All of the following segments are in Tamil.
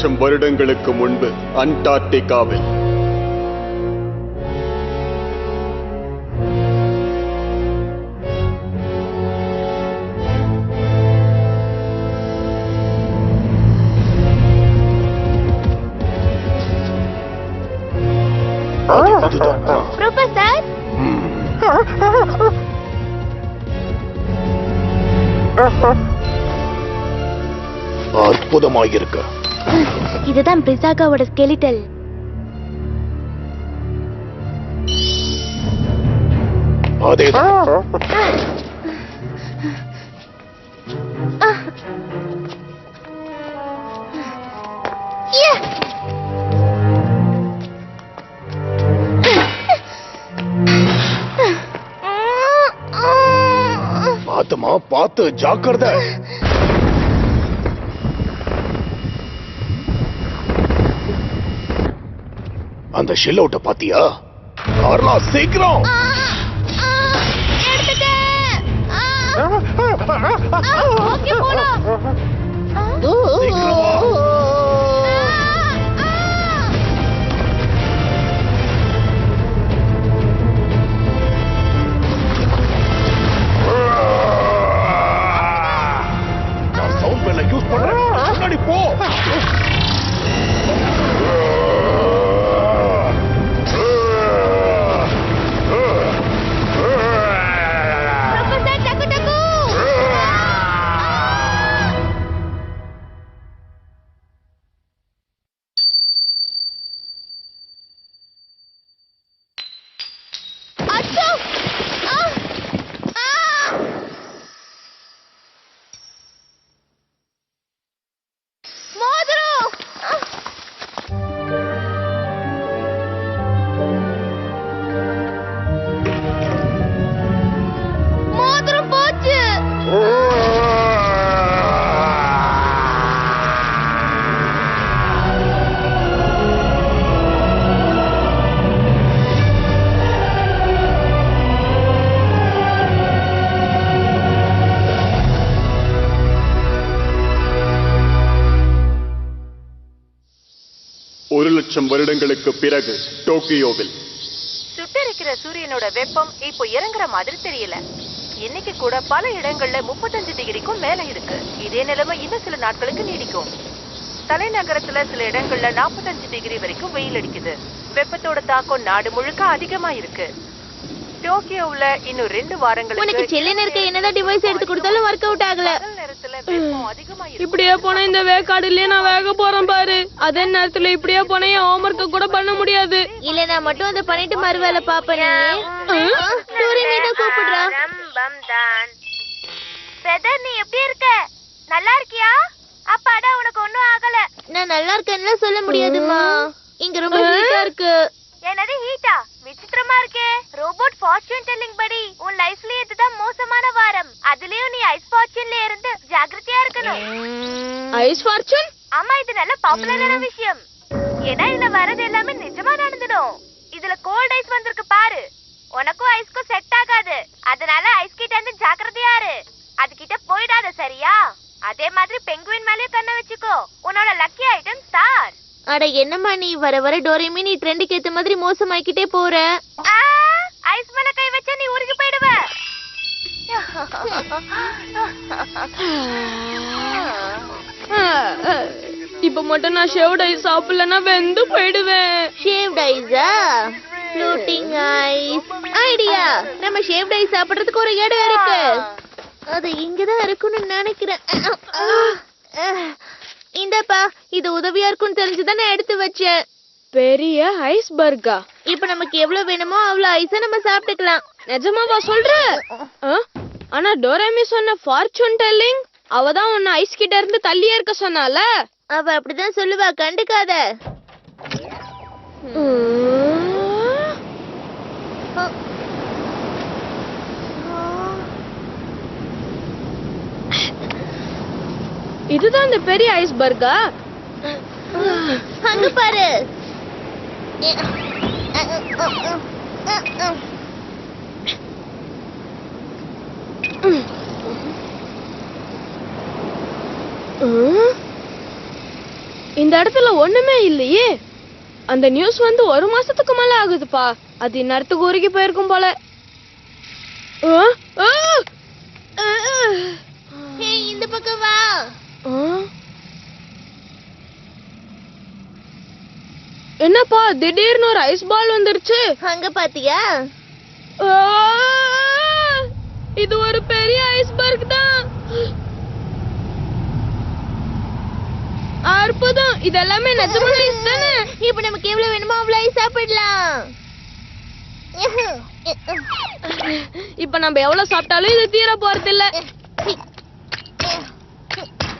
லட்சம் வருடங்களுக்கு முன்பு அண்டார்டிகாவில் ப்ரொஃபசர், அற்புதமாயிருக்கு. இதுதான் பிரிசாகாவோட ஸ்கெலிட்டல். அதேதான். பாத்துமா, பாத்து, ஜாக்கிரதை. அந்த ஷெல் அவுட்ட பாத்தியா? கார்லா, சீக்கிரம். நான் சவுண்ட் பெல்ல யூஸ் பண்றேன். முன்னாடி போ. ஒரு லட்சம் வருடங்களுக்கு பிறகு டோக்கியோவில் சுட்டரிக்கிற சூரியனோட வெப்பம் இப்போ இறங்குற மாதிரி தெரியல. இன்னைக்கு கூட பல இடங்கள்ல 35 டிகிரிக்கும் மேல இருக்கு. இதே நிலைமை இன்னும் சில நாட்களுக்கு நீடிக்கும். தலைநகரத்துல சில இடங்கள்ல 45 டிகிரி வரைக்கும் வெயில் அடிக்குது. வெப்பத்தோட தாக்கம் நாடு முழுக்க அதிகமா இருக்கு. டோக்கியோவுல இன்னும் 2 வாரங்களுக்கு உனக்கு சில்லுன்னு இருக்க என்னதான் டிவைஸ் எடுத்து கொடுத்தாலும் ஒர்க் அவுட் ஆகல. இப்படியே போனா இந்த வேக்காடுலயே நான் வேக போறேன் பாரு. அதே நேரத்துல இப்படியே போனா என் ஹோம்வொர்க் கூட பண்ண முடியாது. இல்ல நான் மட்டும் அதை பண்ணிட்டு மறுவேளை பாப்பேன். கூப்பிடுறா. நீ எப்படி இருக்க? நல்லா இருக்கியா? அப்பாடா, உனக்கு ஒண்ணும் ஆகல. நான் நல்லா இருக்கேன்னு சொல்ல முடியாதுமா. இங்க ரொம்ப ஹீட்டா இருக்கு. என்னது ஹீட்டா? விசித்திரமா இருக்கே. ரோபோட் ஃபார்ச்சூன் டெல்லிங் படி உன் லைஃப்ல இதுதான் மோசமான வாரம். அதுலயும் நீ ஐஸ் ஃபார்ச்சூன்ல இருந்து ஜாக்கிரதையா இருக்கணும். Ice fortune? ஆமா, இது நல்ல பாப்புலரான விஷயம். ஏன்னா இதுல வரது எல்லாமே நிஜமா நடந்துடும். இதுல கோல்ட் ஐஸ் வந்திருக்கு பாரு. உனக்கும் ஐஸ்க்கும் செட் ஆகாது. அதனால ஐஸ் கிட்ட இருந்து ஜாக்கிரதையா இரு. அது கிட்ட போயிடாத, சரியா? அதே மாதிரி பெங்குவின் மேலயும் கண்ண வச்சுக்கோ. உன்னோட லக்கி ஐட்டம் ஸ்டார். அட என்னம்மா நீ வர வர டோரேமி நீ ட்ரெண்டுக்கு ஏத்த மாதிரி மோசமாக்கிட்டே போற. ஐஸ் மேல கை வச்சா நீ உருகி போயிடுவ. இப்ப மட்டும் நான் ஷேவ்ட் ஐஸ் சாப்பிடலன்னா வெந்து போயிடுவேன். ஷேவ்ட் ஐஸா? Floating ice idea. நம்ம ஷேவ்ட் ஐஸ் சாப்பிடுறதுக்கு ஒரு இடம் இருக்கு. அது இங்கதான் இருக்குன்னு நினைக்கிறேன். இந்தப்பா, இது உதவியா இருக்கும்னு தெரிஞ்சுதான் நான் எடுத்து வச்சேன். பெரிய ஐஸ்பர்கா? இப்ப நமக்கு எவ்வளவு வேணுமோ அவ்வளவு ஐஸ நம்ம சாப்பிட்டுக்கலாம். நிஜமாவா சொல்ற? ஆனா டோரேமி சொன்ன ஃபார்ச்சூன் டெல்லிங், அவதான் உன்னை ஐஸ் கிட்ட இருந்து தள்ளியே இருக்க சொன்னால. அவ அப்படிதான் சொல்லுவா, கண்டுக்காத. இதுதான் அந்த பெரிய ஐஸ்பர்கா? அங்க பாரு. இந்த இடத்துல ஒண்ணுமே இல்லையே. அந்த நியூஸ் வந்து 1 மாசத்துக்கு மேல ஆகுதுப்பா. அது இந்நேரத்துக்கு உருகி போயிருக்கும் போல. இந்த பக்கம் வா. என்னப்பா திடீர்னு ஒரு ஐஸ் பால் வந்துருச்சு. அங்க பாத்தியா? இது ஒரு பெரிய ஐஸ்பர்க் தான். அற்புதம். இதெல்லாமே நிஜமான ஐஸ் தானே? இப்ப நமக்கு எவ்வளவு வேணுமோ அவ்வளவு ஐஸ் சாப்பிடலாம். இப்ப நம்ம எவ்வளவு சாப்பிட்டாலும் இது தீர போறது இல்ல.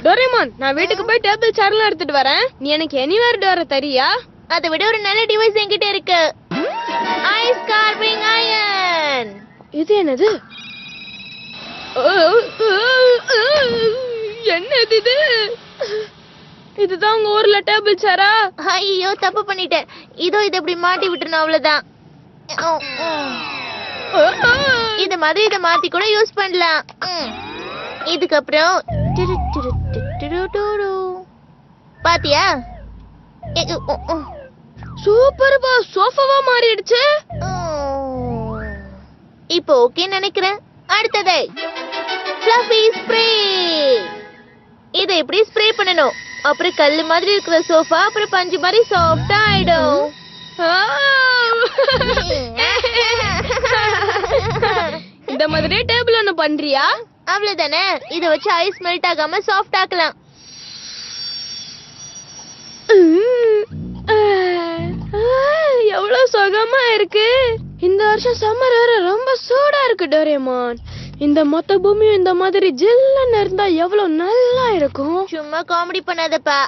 டோரேமான், நான் வீட்டுக்கு போய் டேபிள் சேர்லாம் எடுத்துட்டு வரேன். நீ எனக்கு எனிவேர் டோரை தரியா? அதை விட ஒரு நல்ல டிவைஸ் என்கிட்ட இருக்கு. Ice carving iron. இது என்னது? என்னது இது? இதுதான் உங்க ஊர்ல டேபிள் சேரா? ஐயோ தப்பு பண்ணிட்டேன். இதோ இதை இப்படி மாட்டி விட்டுறணும், அவ்வளவுதான். இது மாதிரி இதை மாத்தி கூட யூஸ் பண்ணலாம். இதுக்கப்புறம் பாத்தியா? சூப்பர்பா, சோஃபாவா மாறிடுச்சு. இப்போ ஓகே நினைக்கிறேன். அடுத்தது ஃப்ளஃபி ஸ்ப்ரே. இதை எப்படி ஸ்ப்ரே பண்ணணும்? அப்புறம் கல்லு மாதிரி இருக்கிற சோஃபா அப்புறம் பஞ்சு மாதிரி சாஃப்டா ஆயிடும். இந்த மாதிரி டேபிள் ஒண்ணு பண்றியா? அவ்வளவுதானே. இத வச்சு ஐஸ் மெல்ட் ஆகாம சாஃப்ட் ஆக்கலாம். எவ்வளவு சுகமா இருக்கு. இந்த வருஷம் சம்மர் வேற ரொம்ப சூடா இருக்கு டோரேமான். இந்த மொத்த பூமியும் இந்த மாதிரி ஜில்லுன்னு இருந்தா எவ்வளவு நல்லா இருக்கும். சும்மா காமெடி பண்ணாதப்பா.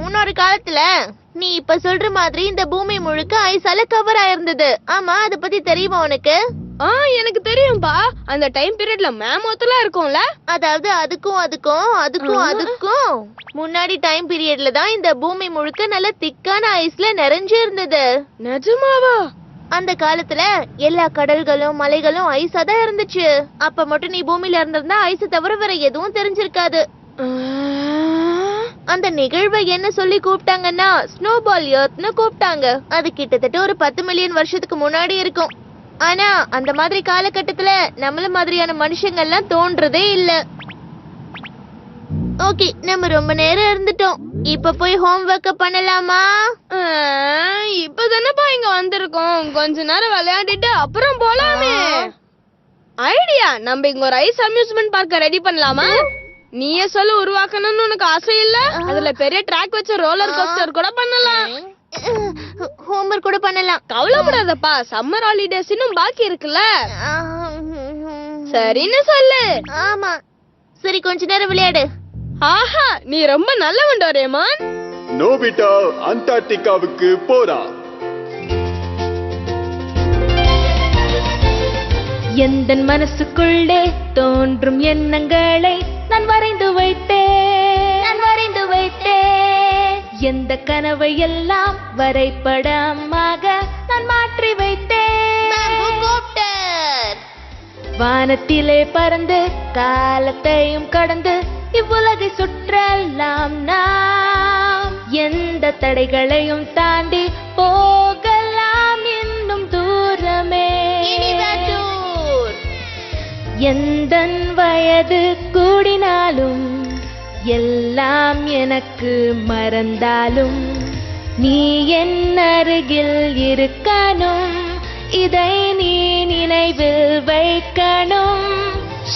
முன்னொரு காலத்துல நீ இப்ப சொல்ற மாதிரி இந்த பூமி முழுக்க ஐஸால கவர் ஆயிருந்தது. ஆமா, அத பத்தி தெரியுமா உனக்கு? எனக்கு தெரியும்பா. அந்த டைம் பீரியட்ல மேமோத்தெல்லாம் இருக்கும்ல. அதாவது அதுக்கும் முன்னாடி டைம் பீரியட்ல தான் இந்த பூமி முழுக்க நல்ல திக்கான ஐஸ்ல நிறைஞ்சு இருந்தது. நிஜமாவா? அந்த காலத்துல எல்லா கடல்களும் மலைகளும் ஐஸா தான் இருந்துச்சு. அப்ப மட்டும் நீ பூமியில இருந்திருந்தா ஐஸ் தவிர வேற எதுவும் தெரிஞ்சிருக்காது. அந்த நிகழ்வை என்ன சொல்லி கூப்பிட்டாங்கன்னா ஸ்னோபால் எர்த்னு கூப்பிட்டாங்க. அது கிட்டத்தட்ட ஒரு 10 மில்லியன் வருஷத்துக்கு முன்னாடி இருக்கும். ஆனா அந்த மாதிரி காலகட்டத்துல நம்மள மாதிரியான மனுஷங்க எல்லாம் தோன்றதே இல்ல. ஓகே, நம்ம ரொம்ப நேரம் இருந்துட்டோம். இப்ப போய் ஹோம்வொர்க் பண்ணலாமா? இப்பதானப்பா இங்க வந்திருக்கோம். கொஞ்ச நேரம் விளையாடிட்டு அப்புறம் போலாமே. ஐடியா, நம்ம இங்க ஒரு ஐஸ் அம்யூஸ்மெண்ட் பார்க்க ரெடி பண்ணலாமா? நீயே சொல்ல, உருவாக்கணும்னு உனக்கு ஆசை இல்ல? அதுல பெரிய ட்ராக் வச்ச ரோலர் கோஸ்டர் கூட பண்ணலாம். ஹோம்வொர்க் கூட பண்ணலாம். கவலைப்படாதப்பா, சம்மர் ஹாலிடேஸ் இன்னும் பாக்கி இருக்குல்ல. சரின்னு சொல்லு. ஆமா, சரி கொஞ்ச நேரம் விளையாடு. ஆஹா, நீ ரொம்ப நல்லவன் டோரேமான். நோபிட்டா அண்டார்டிகாவுக்கு போறா. எந்தன் மனசுக்குள்ளே தோன்றும் எண்ணங்களை நான் வரைந்து வைத்தேன். எந்த கனவை எல்லாம் வரைபடமாக நான் மாற்றி வைத்தேன். வானத்திலே பறந்து காலத்தையும் கடந்து இவ்வுலகை சுற்றலாம் நாம். எந்த தடைகளையும் தாண்டி போகலாம் இன்னும் தூரமே. எந்தன் வயது கூடினாலும் எல்லாம் எனக்கு மறந்தாலும் நீ என் அருகில் இருக்கணும். இதை நீ நினைவில் வைக்கணும்.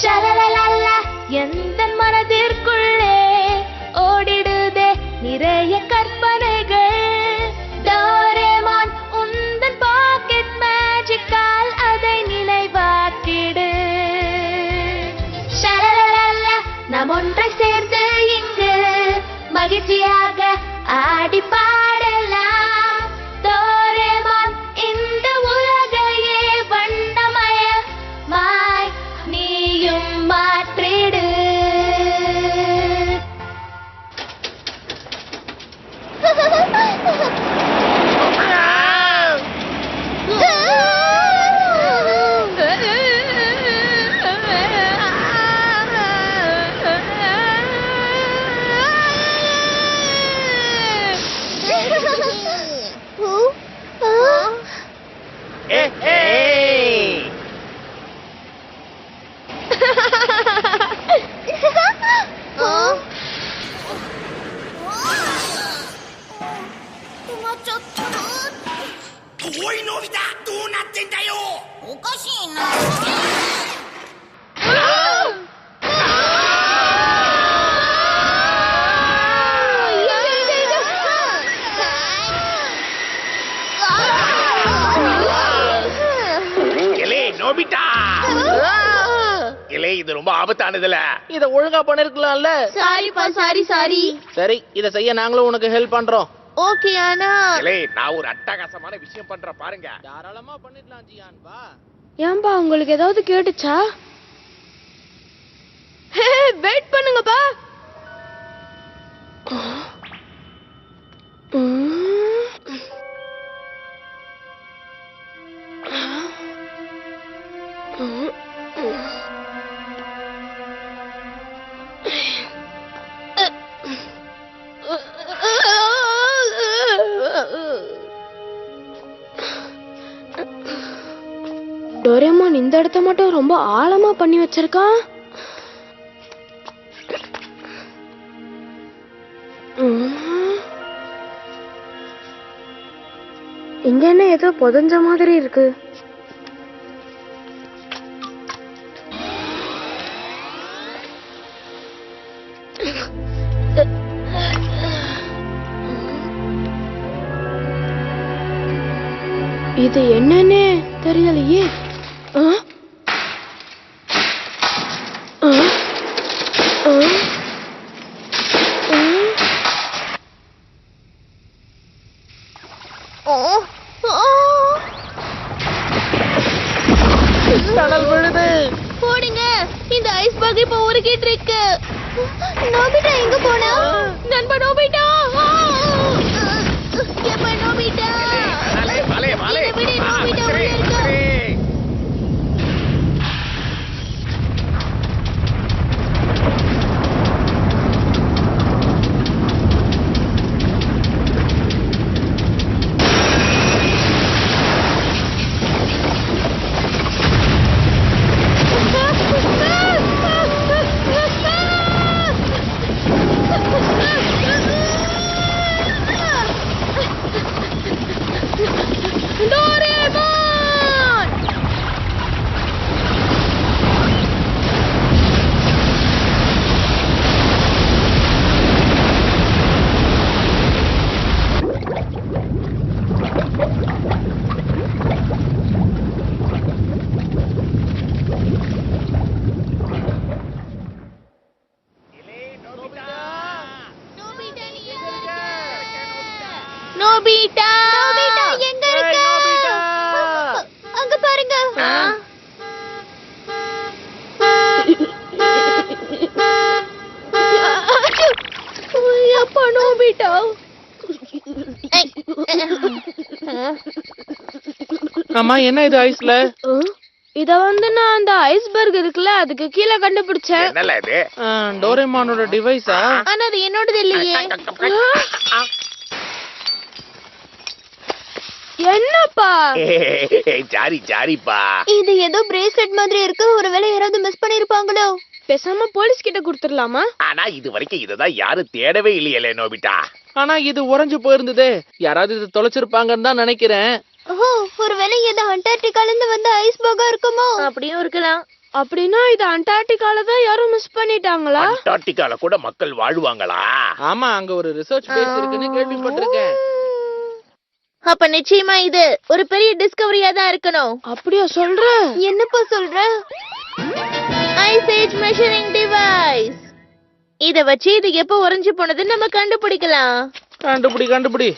ஷலலலலா, எந்தன் மனதிற்குள்ளே ஓடிடுதே நிறைய கற்பனைகள். டோரேமான், உந்தன் பாக்கெட் மேஜிக்கால் அதை நினைவாக்கிடு. ஷலலலலா, நாம் ஒன்றை சேர்ந்து இங்கு மகிழ்ச்சியாக ஆடி பாடலாம். டோரேமான், இந்த உலகையே வண்ணமயமாய் நீயும் மாற்றிடு. நோபிட்டா இலே இது ரொம்ப ஆபத்தானதுல. இத ஒழுங்கா பண்ணிருக்கலாம்ல. சாரிப்பா, சாரி. சரி, இத செய்ய நாங்களும் உனக்கு ஹெல்ப் பண்றோம். ஓகே, ஆனா இலே நான் ஒரு அட்டகாசமான விஷயம் பண்றேன் பாருங்க. தாராளமா பண்ணிடலாம் ஜியான், வா. ஏன்பா உங்களுக்கு ஏதாவது கேட்டுச்சா? வெயிட் பண்ணுங்கப்பா. டோரேமான் இந்த இடத்த மட்டும் ரொம்ப ஆழமா பண்ணி வச்சிருக்கான். இங்க என்ன ஏதோ புதஞ்ச மாதிரி இருக்கு. இது என்னன்னே தெரியலையே. டனல் விழுது. போடுங்க, இந்த ஐஸ்பர்க் இப்ப உருகிட்டு இருக்கு. நோபிட்டா எங்க போனா? நண்பா நோபிட்டா, எப்ப நோபிட்டா? வாலே வாலே இதை விடு, நோபிட்டா உள்ள இருக்கு. டோரேமான்! நோபிட்டா எங்க இருக்க? அங்க பாருங்க. அப்பா நோபிட்டா. அம்மா என்ன இது ஐஸ்ல? இத நான் அந்த ஐஸ்பர்க் இருக்குல்ல அதுக்கு கீழே கண்டுபிடிச்சேன். என்னல இது? டோரேமானோட டிவைஸா? ஆனா அது என்னோடது இல்லையே. என்னப்பா? ஜாரிப்பா. இது ஏதோ பிரேஸ்லெட் மாதிரி இருக்கு. ஒருவேளை யாராவது மிஸ் பண்ணிருப்பாங்களோ? பேசாம போலீஸ் கிட்ட கொடுத்துடலாமா? ஆனா இது வரைக்கும் இதுதான் யாரும் தேடவே இல்லையே நோபிட்டா. ஆனா இது உறைஞ்சு போயிருந்ததே. யாராவது இது தொலைச்சிருப்பாங்கன்னு தான் நினைக்கிறேன். ஓ, ஒருவேளை இது அண்டார்டிகால இருந்து வந்த ஐஸ்பர்கா இருக்குமோ? அப்படியும் இருக்கலாம். அப்படின்னா இது அண்டார்டிகால தான் யாரும் மிஸ் பண்ணிட்டாங்களா? அண்டார்டிகால கூட மக்கள் வாழ்வாங்களா? ஆமா, அங்க ஒரு ரிசர்ச் பேஸ் இருக்குன்னு கேள்விப்பட்டிருக்கேன். அப்ப நிச்சயமா இது ஒரு பெரிய டிஸ்கவரியா தான் இருக்கணும். அப்படியா சொல்ற? என்னப்பா சொல்ற? Ice age measuring device. இத வச்சு இது எப்ப உறைஞ்சு போனதுன்னு நம்ம கண்டுபிடிக்கலாம். கண்டுபிடி.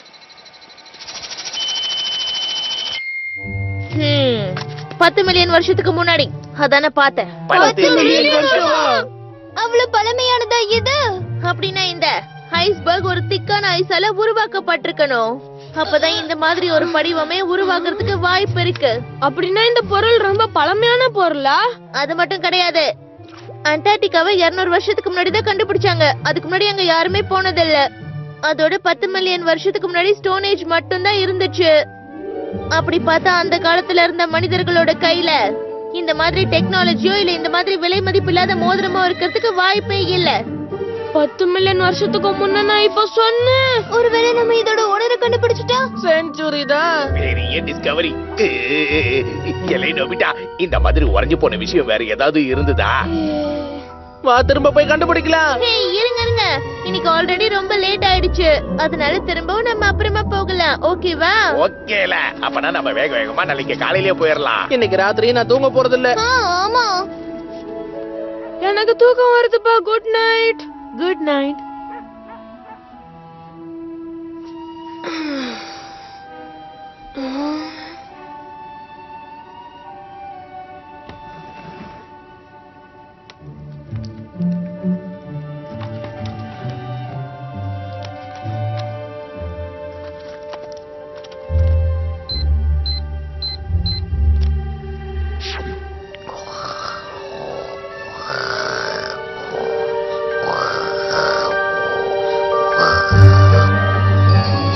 10 மில்லியன் வருஷத்துக்கு முன்னாடி. அதானே பார்த்தேன். 10 மில்லியன் வருஷமா? அவ்வளவு பழமையானதா இது? அப்படின்னா இந்த ஐஸ்பர்க் ஒரு திக்கான ஐஸால உருவாக்கப்பட்டிருக்கணும். அப்பதான் இந்த மாதிரி ஒரு படிவமே உருவாக்குறதுக்கு வாய்ப்பு இருக்கு. அப்படின்னா இந்த பொருள் ரொம்ப பழமையான பொருளா? அது மட்டும் கிடையாது. அண்டார்டிகாவை 200 வருஷத்துக்கு முன்னாடி தான் கண்டுபிடிச்சாங்க. அதுக்கு முன்னாடி அங்க யாருமே போனதில்ல. அதோட 10 மில்லியன் வருஷத்துக்கு முன்னாடி ஸ்டோன் ஏஜ் மட்டும் தான் இருந்துச்சு. அப்படி பார்த்தா அந்த காலத்துல இருந்த மனிதர்களோட கையில இந்த மாதிரி டெக்னாலஜியோ இல்ல இந்த மாதிரி விலை மதிப்பில்லாத மோதிரமோ இருக்கிறதுக்கு வாய்ப்பே இல்ல. 10 மில்லியன் வருஷத்துக்கு முன்ன நான் இப்ப சொன்னேன். ஒருவேளை நம்ம இதோட ஓனரை கண்டுபிடிச்சிட்டா? செஞ்சுரி தான். பெரிய டிஸ்கவரி. எலை நோபிட்டா, இந்த மாதிரி உறைஞ்சு போன விஷயம் வேற ஏதாவது இருந்ததா? வா திரும்ப போய் கண்டுபிடிக்கலாம். ஹேய், இருங்க. இன்னைக்கு ஆல்ரெடி ரொம்ப லேட் ஆயிடுச்சு. அதனால திரும்பவும் நம்ம அப்புறமா போகலாம். ஓகேவா? ஓகேல. அப்பனா நம்ம வேக வேகமா நாளைக்கு காலையிலே போயிடலாம். இன்னைக்கு ராத்திரி நான் தூங்க போறது இல்ல. ஆமா. எனக்கு தூக்கம் வருதுப்பா. Good night. Good night.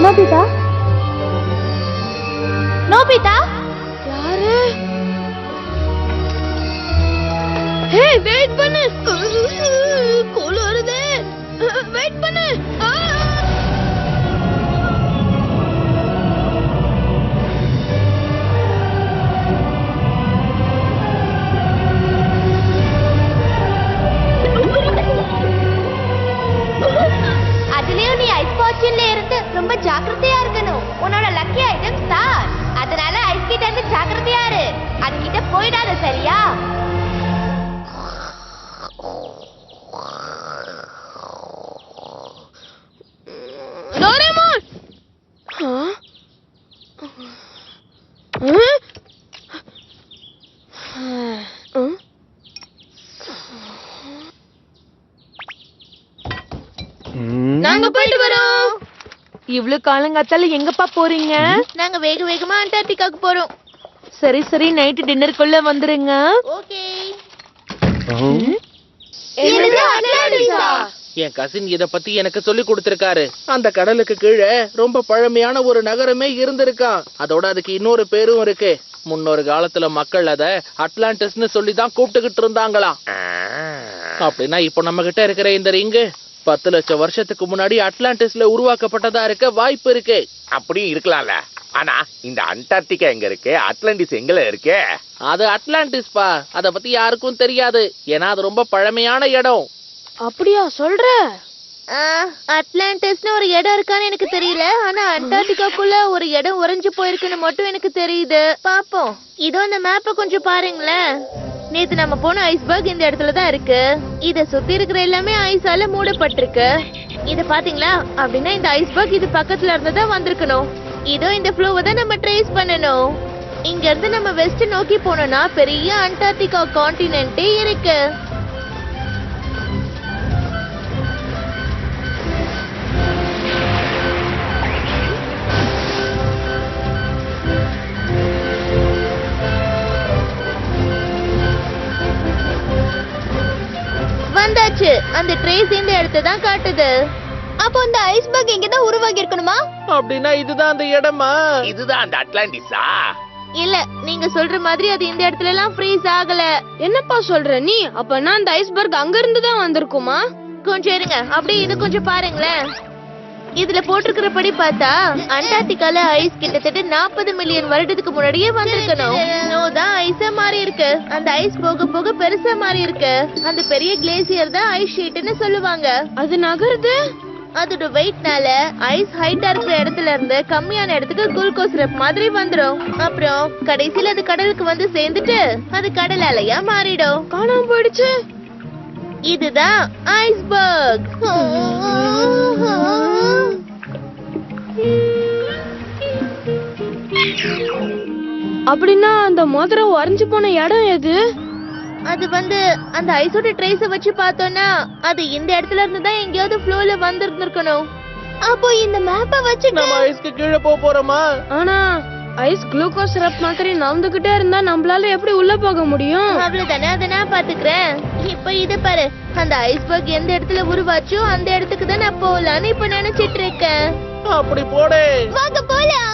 Nobita? Nobita? யாரு? ஹே, வெயிட் பண்ணு. கோல வருதே. வெயிட் பண்ணு. அதுலயும் நீ ஐஸ் பாட்சின்ல இருந்து ரொம்ப ஜாக்கிரதையா இருக்கணும். உன்னோட லக்கி ஐட்டம் ஸ்டார். அதனால ஐஸ் கிட்ட இருந்து ஜாக்கிரதையா இரு. அது கிட்ட போயிடாத, சரியா? டோரேமான். நாங்க போயிட்டு வரோம். இவ்ளோ காலங்காத்தால எங்கப்பா போறீங்க? நாங்க வேக வேகமா அண்டார்டிகாக்கு போறோம். சரி நைட் டின்னருக்குள்ள வந்துருங்க. ஓகே. என் கசின் இத பத்தி எனக்கு சொல்லி கொடுத்திருக்காரு. அந்த கடலுக்கு கீழே ரொம்ப பழமையான ஒரு நகரமே இருந்திருக்கான். அதோட அதுக்கு இன்னொரு பேரும் இருக்கு. முன்னொரு காலத்துல மக்கள் அத அட்லாண்டிஸ்னு சொல்லிதான் கூப்பிட்டுக்கிட்டு இருந்தாங்களாம். அப்படின்னா இப்போ நம்ம கிட்ட இருக்கிற இந்த ரிங்கு 10 லட்சம் வருஷத்துக்கு முன்னாடி அட்லாண்டிஸ்ல உருவாக்கப்பட்டதா இருக்க வாய்ப்பு இருக்கு. அப்படியும் இருக்கலாம்ல. ஆனா இந்த அண்டார்டிகா எங்க இருக்கு? அட்லாண்டிஸ் எங்கல இருக்கு? அது அட்லாண்டிஸ் பா. அத பத்தி யாருக்கும் தெரியாது. ஏன்னா அது ரொம்ப பழமையான இடம். அப்படியா சொல்ற? அட்லாண்டிஸ்னு ஒரு இடம் இருக்கான்னு எனக்கு தெரியல. ஆனா அண்டார்டிகாக்குள்ள ஒரு இடம் உறைஞ்சு போயிருக்குன்னு மட்டும் எனக்கு தெரியுது. பாப்போம். இதோ அந்த மேப்ப கொஞ்சம் பாருங்களேன். நேத்து நம்ம போன ஐஸ்பர்க் இந்த இடத்துல தான் இருக்கு. இத சுத்தி இருக்கிற எல்லாமே ஐஸால மூடப்பட்டிருக்கு. இத பாத்தீங்களா? அப்படின்னா இந்த ஐஸ்பர்க் இது பக்கத்துல இருந்து தான் வந்திருக்கணும். இதோ இந்த ஃப்ளோவை தான் நம்ம ட்ரேஸ் பண்ணணும். இங்க இருந்து நம்ம வெஸ்ட் நோக்கி போனோம்னா பெரிய அண்டார்டிகா கான்டினென்ட்டே இருக்கு. வந்தாச்சு. அந்த ட்ரேஸ் இந்த இடத்தை தான் காட்டுது. அப்போ அந்த ஐஸ்பர்க் இங்க தான் உருவாகி இருக்கணுமா? அப்படின்னா இதுதான் அந்த இடமா? இதுதான் அந்த அட்லாண்டிஸா? இல்ல, நீங்க சொல்ற மாதிரி அது இந்த இடத்துல எல்லாம் ஃப்ரீஸ் ஆகல. என்னப்பா சொல்ற நீ? அப்பனா அந்த ஐஸ்பர்க் அங்க இருந்து தான் வந்திருக்குமா? கொஞ்சம் இருங்க. அப்படியே இது கொஞ்சம் பாருங்களேன். இதுல போட்டிருக்கிறபடி பார்த்தா அண்டார்டிகால ஐஸ் கிட்டத்தட்ட 40 மில்லியன் வருடத்துக்கு முன்னாடியே வந்திருக்கணும். ஸ்னோ தான் ஐஸா மாறி இருக்கு. அந்த ஐஸ் போக போக பெருசா மாறி இருக்கு. அந்த பெரிய கிளேசியர் தான் ஐஸ் ஷீட்னு சொல்லுவாங்க. அது நகருது. அதோட வெயிட்னால ஐஸ் ஹைட்டா இருக்கிற இடத்துல இருந்து கம்மியான இடத்துக்கு குளுக்கோஸ் சிரப் மாதிரி வந்துரும். அப்புறம் கடைசியில அது கடலுக்கு வந்து சேர்ந்துட்டு அது கடல் அலையா மாறிடும். காணாம போயிடுச்சு. இதுதான் ஐஸ்பர்க். அப்படின்னா அந்த மோதிரம் உறைஞ்சு போன இடம் எது? அது வந்து அந்த ஐஸோட ட்ரேஸ வச்சு பார்த்தோம்னா அது இந்த இடத்துல இருந்து தான் எங்கேயாவது ஃப்ளோல வந்திருந்திருக்கணும். அப்போ இந்த மேப்ப வச்சு நம்ம ஐஸ்க்கு கீழே போறோமா? ஆனா ஐஸ் குளுக்கோஸ் சிரப் மாதிரி நடந்துகிட்டே இருந்தா நம்மளால எப்படி உள்ள போக முடியும்? அவ்வளவுதானே, அதை நான் பாத்துக்கிறேன். இப்ப இது பாரு, அந்த ஐஸ்பர்க் எந்த இடத்துல உருவாச்சோ அந்த இடத்துக்கு தான் நான் போலான்னு இப்ப நினைச்சிட்டு இருக்கேன். அப்படி போடு. வாங்க போலாம்.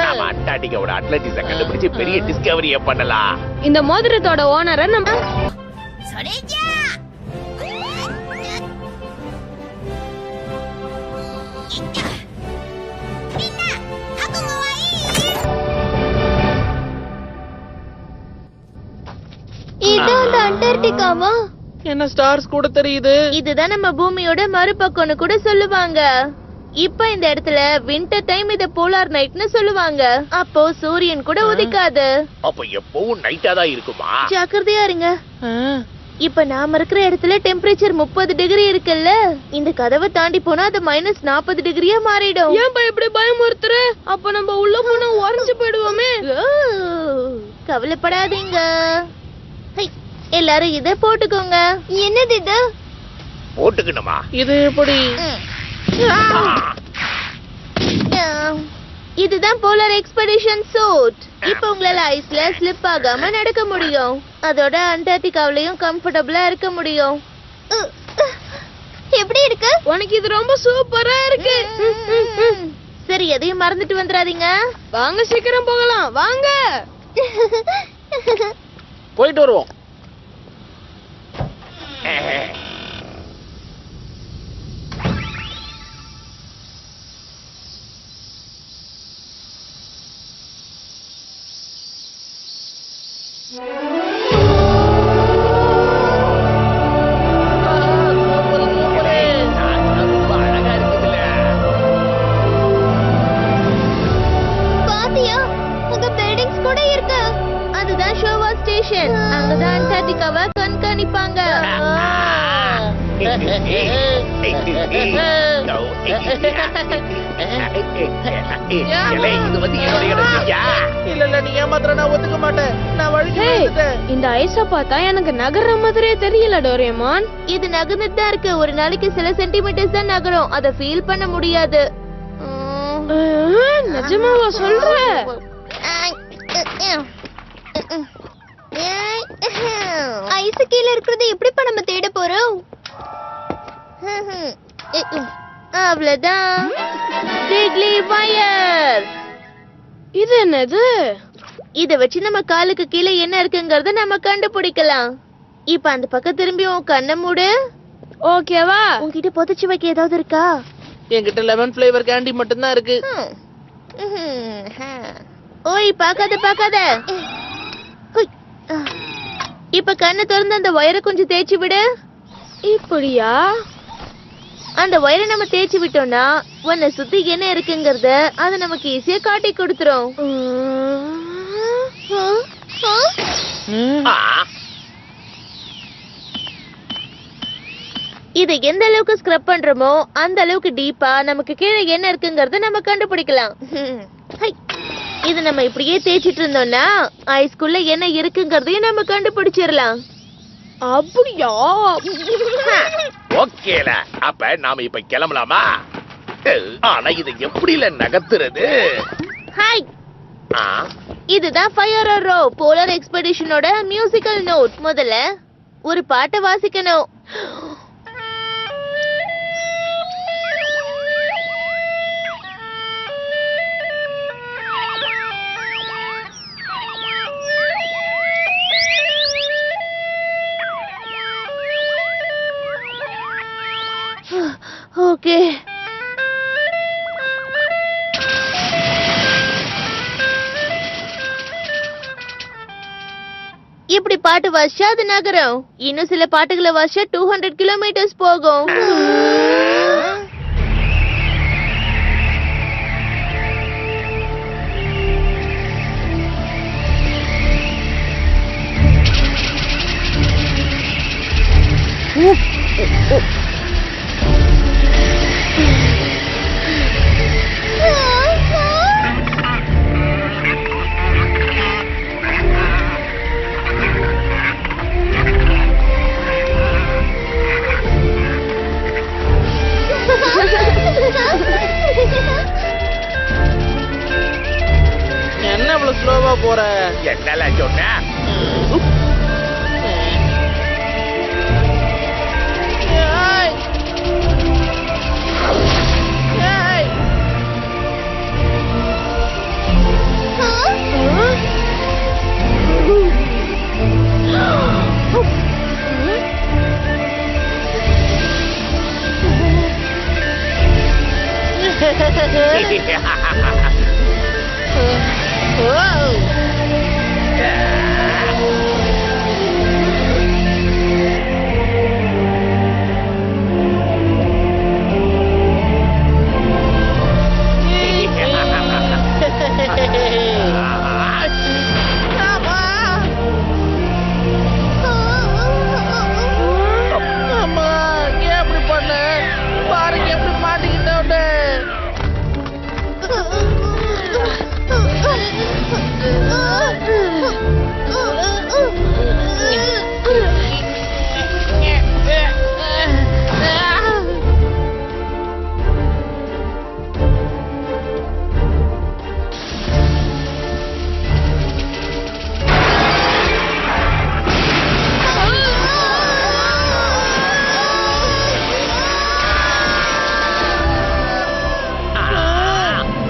நாம அண்டார்டிகாவோட அட்லாண்டிஸ கண்டுபிடிச்சு பெரிய டிஸ்கவரியை பண்ணலாம். இந்த மோதிரத்தோட ஓனரை நம்ம இது அந்த அண்டார்டிகாவா? என்ன ஸ்டார்ஸ் கூட தெரியுது. இதுதான் நம்ம பூமியோட மறுபக்கம்னு கூட சொல்லுவாங்க. இப்ப இந்த இடத்துல வின்டர் டைம் இத போலார் நைட்னு சொல்லுவாங்க. அப்போ சூரியன் கூட உதிக்காது. அப்ப எப்பவும் நைட்டா தான் இருக்குமா? ஜாக்கிரதையா இருங்க. இப்ப நாம இருக்கிற இடத்துல டெம்பரேச்சர் 30 டிகிரி இருக்குல்ல, இந்த கதவை தாண்டி போனா அது -40 டிகிரியா மாறிடும். ஏன் இப்படி பயமுறுத்துற? அப்ப நம்ம உள்ள போனா உறைஞ்சு போயிடுவோமே. ஓ, கவலைப்படாதீங்க. ஹை, எல்லாரும் இத போட்டுக்கோங்க. என்னது இது? போட்டுக்கணுமா? இது எப்படி? இதுதான் போலார் எக்ஸ்பெடிஷன் சூட். இப்ப உங்களால ஐஸ்ல ஸ்லிப் ஆகாம நடக்க முடியும். அதோட அண்டார்டிகாவிலயும் கம்ஃபர்டபுளா இருக்க முடியும். எப்படி இருக்கு? உனக்கு இது ரொம்ப சூப்பரா இருக்கு. சரி, எதையும் மறந்துட்டு வந்துடாதீங்க. வாங்க சீக்கிரம் போகலாம், வாங்க. போயிட்டு வருவோம். ரொம்ப அழகா இருக்குதுல்ல? பாத்தியா, அங்க பில்டிங்ஸ் கூட இருக்கு. அதுதான் ஷோவா ஸ்டேஷன். அங்கதான் அண்டார்டிகாவை கண்காணிப்பாங்க. இது வந்து என்னோட இடம் இல்லையா? இல்ல நீ ஏமாத்துற, நான் ஒத்துக்க மாட்டேன். நான் வழிக்கு வந்துட்டேன். இந்த ஐஸ பார்த்தா எனக்கு நகர்ற மாதிரியே தெரியல டோரேமான். இது நகர்ந்துட்டு தான் இருக்கு. ஒரு நாளைக்கு சில சென்டிமீட்டர்ஸ் தான் நகரும். அத ஃபீல் பண்ண முடியாது. நிஜமாவா சொல்ற? ஐஸ் கீழ இருக்கிறது எப்படிப்பா நம்ம தேட போறோம்? அவ்வளவுதான். Wriggly wire. இது என்னது? இத வச்சு நம்ம காலுக்கு கீழே என்ன இருக்குங்கறத நம்ம கண்டுபிடிக்கலாம். இப்ப அந்த பக்கம் திரும்பி உன் கண்ணை மூடு. ஓகேவா? உன்கிட்ட புதைச்சு வைக்க ஏதாவது இருக்கா? என்கிட்ட லெமன் ஃபிளேவர் கேண்டி மட்டும் தான் இருக்கு. ஓய், பாக்காத. ஹுய். இப்ப கண்ணை திறந்து அந்த வயரை கொஞ்சம் தேய்ச்சி விடு. இப்படியா? அந்த வயரை நம்ம தேய்ச்சி விட்டோம்னா உன்னை சுத்தி என்ன இருக்குங்கறத அது நமக்கு ஈஸியா காட்டி கொடுத்துரும். இதை எந்த அளவுக்கு ஸ்க்ரப் பண்றோமோ அந்த அளவுக்கு டீப்பா நமக்கு கீழே என்ன இருக்குங்கறத நம்ம கண்டுபிடிக்கலாம். ஹை. இது நம்ம இப்படியே தேய்ச்சிட்டு இருந்தோம்னா ஐஸ்குள்ள என்ன இருக்குங்கறதையும் நம்ம கண்டுபிடிச்சிடலாம். அப்படியா? ஓகேல, அப்ப நாம இப்ப கிளம்பலாமா? ஆனா இது எப்படில நகர்த்துறது? ஹாய், இதுதான் ஃபயர் ரோ போலார் எக்ஸ்பெடிஷனோட மியூசிக்கல் நோட். முதல்ல ஒரு பாட்டை வாசிக்கணும். ஓகே. இப்படி பாட்டு வாசிச்சா அது நகரும். இன்னும் சில பாட்டுகளை வாசிச்சா 200 கிலோமீட்டர்ஸ் போகும். ஸ்லோவா போற? என்னல சொன்ன? ஏய். ஏய். அம்மா, ஏன் அப்படி பண்ண? பாருங்க எப்படி மாட்டிக்கிட்டோன்னு.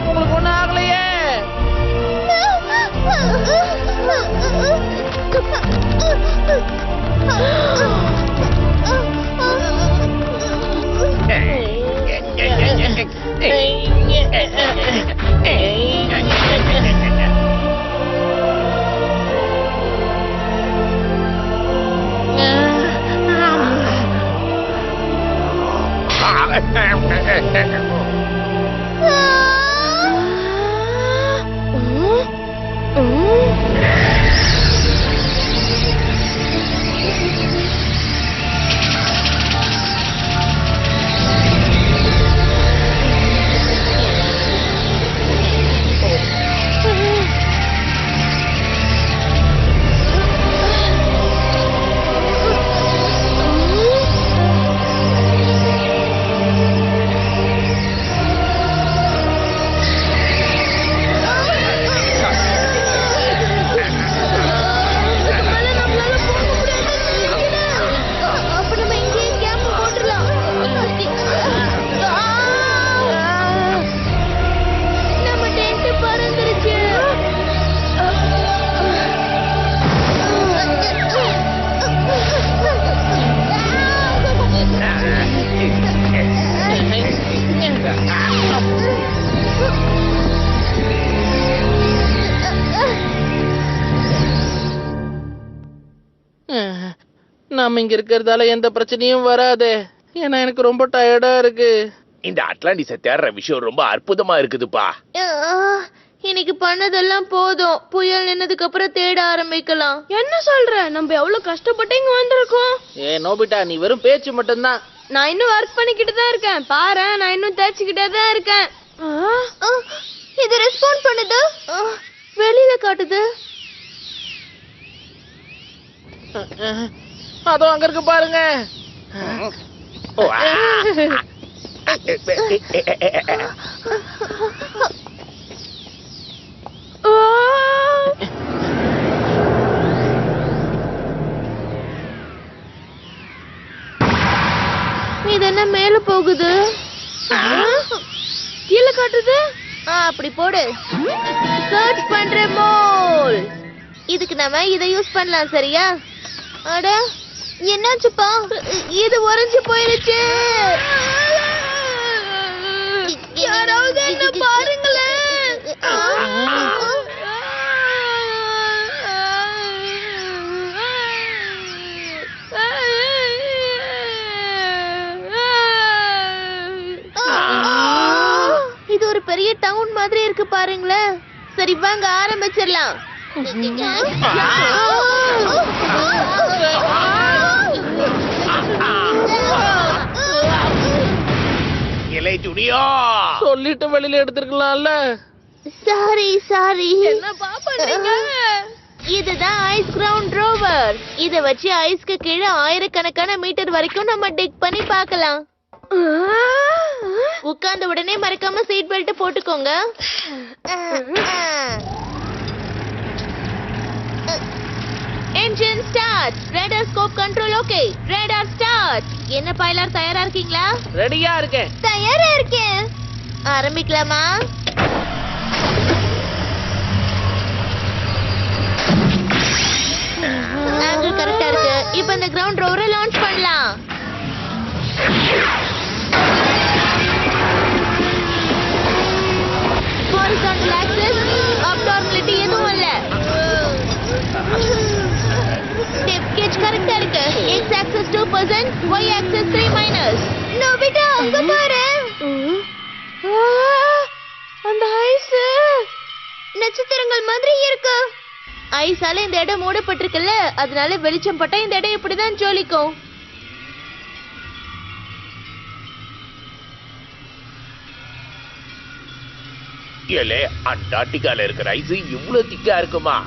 உங்களுக்கு ஒண்ணும் ஆகலையே? நாம இங்க இருக்கிறதால எந்த பிரச்சனையும் வராது. ஏன்னா எனக்கு ரொம்ப டயர்டா இருக்கு. இந்த அட்லாண்டிஸ தேடுற விஷயம் ரொம்ப அற்புதமா இருக்குதுப்பா. இன்னைக்கு பண்ணதெல்லாம் போதும். புயல் நின்னதுக்கு அப்புறம் தேட ஆரம்பிக்கலாம். என்ன சொல்ற? நம்ம எவ்வளவு கஷ்டப்பட்டு இங்க வந்திருக்கோம். நோபிட்டா, நீ வெறும் பேச்சு மட்டும்தான். நான் இன்னும் ஒர்க் பண்ணிக்கிட்டு தான் இருக்கேன். பாரு, நான் இன்னும் தேய்ச்சிக்கிட்டே தான் இருக்கேன். இது ரெஸ்பாண்ட் பண்ணுது. வெளியில காட்டுது. அதோ அங்க இருக்கு பாருங்க. இது என்ன மேல போகுது? கீழே காட்டுது. அப்படி போடு. சர்ச் பண்ற மோல். இதுக்கு நாம இதை யூஸ் பண்ணலாம். சரியா? அட, என்னாச்சுப்பா? இது உறைஞ்சு போயிருச்சு. யாராவது என்ன பாருங்களேன். இது ஒரு பெரிய டவுன் மாதிரி இருக்கு பாருங்களேன். சரி வாங்க ஆரம்பிச்சிடலாம். இலை ஜூனியோ, சொல்லிட்டு வெளியில எடுத்துருக்கலாம்ல. சாரி. என்ன பாப்பீங்க? இதுதான் ஐஸ் கிரவுண்ட் ரோவர். இத வச்சு ஐஸ்க்கு கீழே ஆயிரக்கணக்கான மீட்டர் வரைக்கும் நம்ம டிக் பண்ணி பார்க்கலாம். உட்கார்ந்த உடனே மறக்காம சீட் பெல்ட் போட்டுக்கோங்க. All okay. Radar start. என்ன பைலட், தயாரா இருக்கீங்களா? ரெடியா இருக்கேன். தயாரா இருக்கேன். ஆரம்பிக்கலாமா? ஆங்கிள் கரெக்டா இருக்கு. இப்போ இந்த கிரவுண்ட் ரோவரை லான்ச் பண்ணலாம். ஹாரிசான்டல் ஆக்சிஸ், அப்நார்மாலிட்டி எதுவும் இல்ல. டெப்த் கேஜ் கரெக்டா இருக்கு. X axis 2%, y axis 3-. Nobita அங்க பாரு. அந்த ஐஸ் நட்சத்திரங்கள் மாதிரி இருக்கு. ஐஸால இந்த இடம் மூடப்பட்டிருக்குல்ல, அதனால வெளிச்சம் பட்டா இந்த இடம் இப்படிதான் ஜொலிக்கும். ஏலே, அண்டார்டிகால இருக்கிற ஐஸ் இவ்வளவு திக்கா இருக்குமா?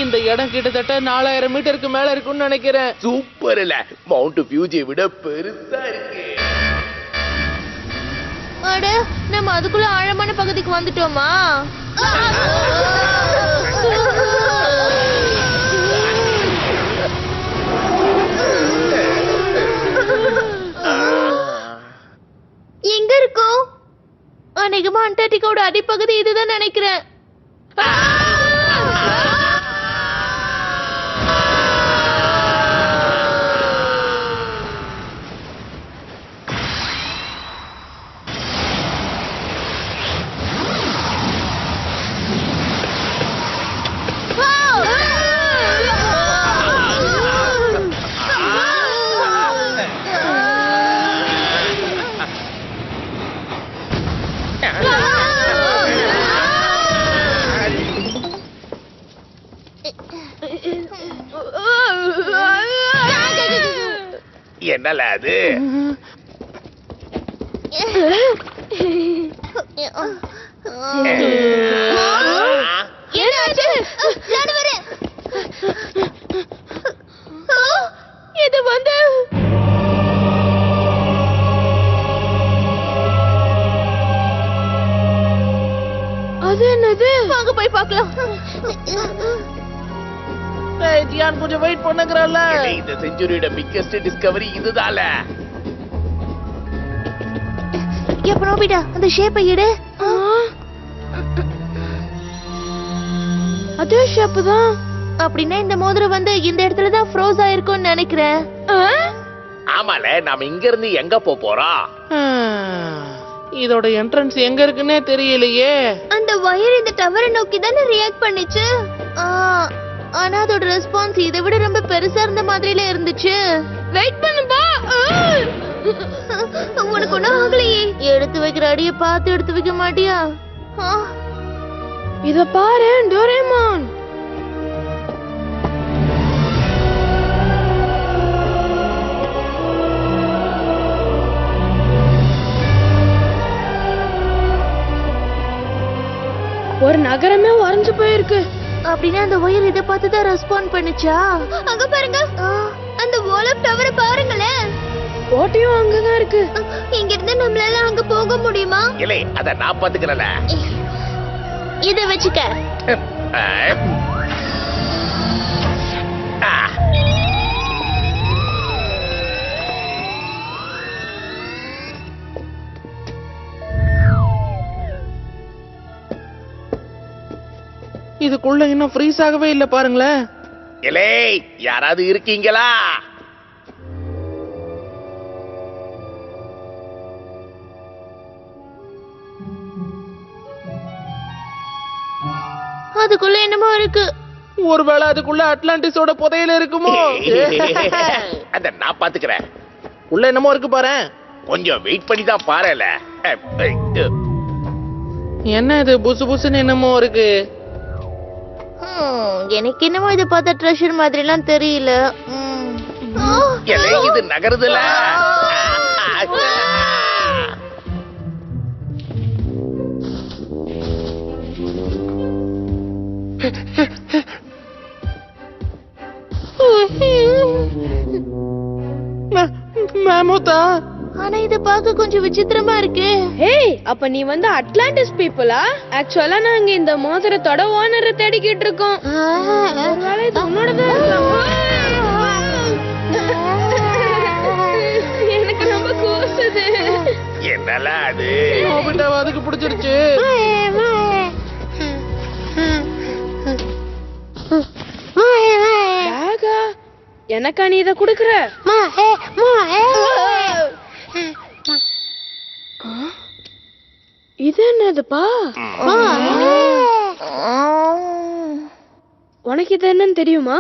இந்த இடம் கிட்டத்தட்ட 4000 மீட்டருக்கு மேல இருக்கும்னு நினைக்கிறேன். சூப்பர் இல்ல, மவுண்ட் ஃபியூஜியை விட பெருசா இருக்கு. அட, நம்ம அதுக்குள்ள ஆழமான பகுதிக்கு வந்துட்டோமா? எங்க இருக்கோம்? அநேகமா அண்டார்டிகாவோட அடிப்பகுதி இதுதான் நினைக்கிறேன். என்னல அது? என்னாச்சு? நான் வரேன். இது வந்து அது என்னது? வாங்க போய் பார்க்கலாம். ஏய் ஜியான், கொஞ்சம் வெயிட் பண்ணுங்கறல்ல. ஏலே, இந்த செஞ்சுரியோட பிக்கெஸ்ட் டிஸ்கவரி இதுதால. எப்ப நோபிடா அந்த ஷேப்பை எடு. அதே ஷேப் தான். அப்படின்னா இந்த மோதிரம் வந்து இந்த இடத்துல தான் ஃப்ரோஸ் ஆயிருக்கும்னு நினைக்கிறேன். ஆமால, நாம இங்க இருந்து எங்க போறோம்? இதோட என்ட்ரன்ஸ் எங்க இருக்குன்னே தெரியலையே. அந்த வயர் இந்த டவரை நோக்கி தானே ரியாக்ட் பண்ணுச்சு. ஆனா அதோட ரெஸ்பான்ஸ் இதை விட ரொம்ப பெருசா இருந்த மாதிரில இருந்துச்சு. வெயிட் பண்ணுப்பா. உனக்கு ஒண்ணும் ஆகலையே. எடுத்து வைக்கிற அடிய பார்த்து எடுத்து வைக்க மாட்டியா? இத பாரு டோரேமான். ஒரு நகரமே உறைஞ்சு போயிருக்கு. அப்படின்னா அந்த ஒயர் இதை பார்த்து தான் ரெஸ்பாண்ட் பண்ணுச்சா? அங்க பாருங்க, அந்த வால் ஆஃப் டவரை பாருங்களேன். ஓட்டையும் அங்கதான் இருக்கு. இங்க இருந்து நம்மளால அங்க போக முடியுமா? இல்லை, அத நான் பாத்துக்கிறேன். இத வச்சுக்க. இதுக்குள்ள இன்னும் ஃப்ரீஸ் ஆகவே இல்ல பாருங்களேன். இலே, யாராவது இருக்கீங்களா? அதுக்குள்ள என்னமோ இருக்கு. ஒருவேளை அதுக்குள்ள அட்லாண்டிஸோட புதையல் இருக்குமோ? அத நான் பாத்துக்கிறேன். உள்ள என்னமோ இருக்கு பாரு. கொஞ்சம் வெயிட் பண்ணி தான் பாருல. என்ன இது புசு புசுன்னு என்னமோ இருக்கு? எனக்கு என்னமோ இதை பார்த்தா ட்ரெஷர் மாதிரி எல்லாம் தெரியல. இலே, இது நகருதுல. மேமோதா, ஆனா இத பார்க்க கொஞ்சம் விசித்திரமா இருக்கு. ஏய், அப்ப நீ வந்து அட்லாண்டிஸ் பீப்புளா? ஆக்சுவலா நாங்க இந்த மோதிரத்தோட ஓனரை தேடிக்கிட்டு இருக்கோம். ஒருவேளை இது உன்னோடதா இருக்கலாம். பேசுது. என்னலாம் அது? நோபிட்டாவை அதுக்கு பிடிச்சிருச்சு. பேகா, எனக்கா நீ இத குடுக்குற? இது என்னதுப்பா? உனக்கு இது என்னன்னு தெரியுமா?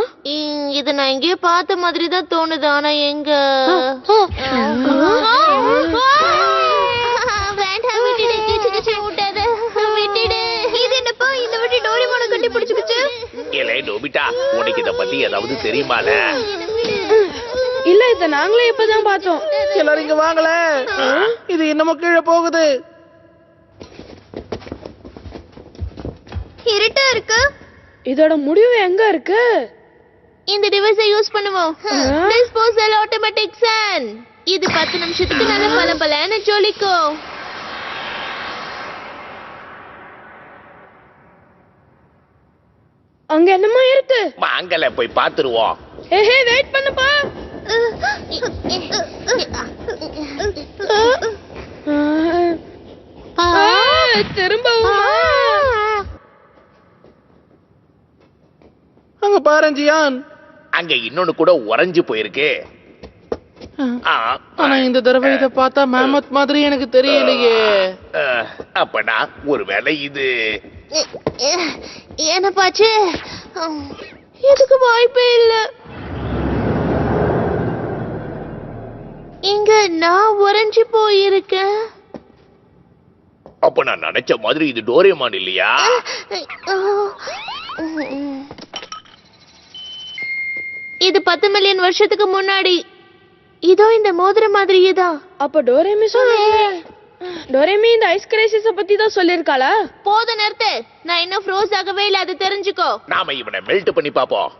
இது நான் எங்கேயோ பார்த்த மாதிரி தான் தோணுது, ஆனா எங்க வேண்டாம், விட்டுடு. கிச்சு கிச்சு விட்டாத, விட்டுடு. இது என்னப்பா இந்த வாட்டி டோரிமானை கட்டி பிடிச்சுக்கிச்சு? இலை நோபிட்டா, உனக்கு இத பத்தி ஏதாவது தெரியுமால? இல்ல, இத நாங்களே இப்பதான் பார்த்தோம். எல்லாரும் இங்க வாங்கல, இது என்னமோ கீழே போகுது. இருட்டா இருக்கு. இதோட முடிவு எங்க இருக்கு? இந்த டிவைஸை யூஸ் பண்ணுவோம். Disposal automatic fan. இது 10 நிமிஷத்துக்கு நல்ல பளபளன்னு ஜொலிக்கும். அங்க என்னமா இருக்கு? வாங்கல போய் பாத்துருவோம். ஏஹே, வெயிட் பண்ணுப்பா. திரும்பவும் அங்க பாரு ஜியான். அங்க இன்னொன்னு கூட உறைஞ்சு போயிருக்கு. ஆனா இந்த தடவை இத பார்த்தா மேமத் மாதிரி எனக்கு தெரியலையே. அப்பனா ஒருவேளை இது என்னப்பாச்சு? எதுக்கு வாய்ப்பே இல்ல. இங்க நான் உறைஞ்சு போயிருக்கேன். அப்ப நான் நினைச்ச மாதிரி இது டோரேமான் இல்லையா? இது 10 மில்லியன் வருஷத்துக்கு முன்னாடி. இதோ இந்த மோதிர மாதிரியே தான். அப்ப டோரேமி சொன்னாங்க. டோரேமி இந்த ஐஸ் கிரைசிஸ பத்தி தான் சொல்லிருக்காளா? போத நிறுத்து. நான் இன்னும் ஃப்ரோஸ் ஆகவே இல்ல, அது தெரிஞ்சுக்கோ. நாம இவனை மெல்ட் பண்ணி பாப்போம்.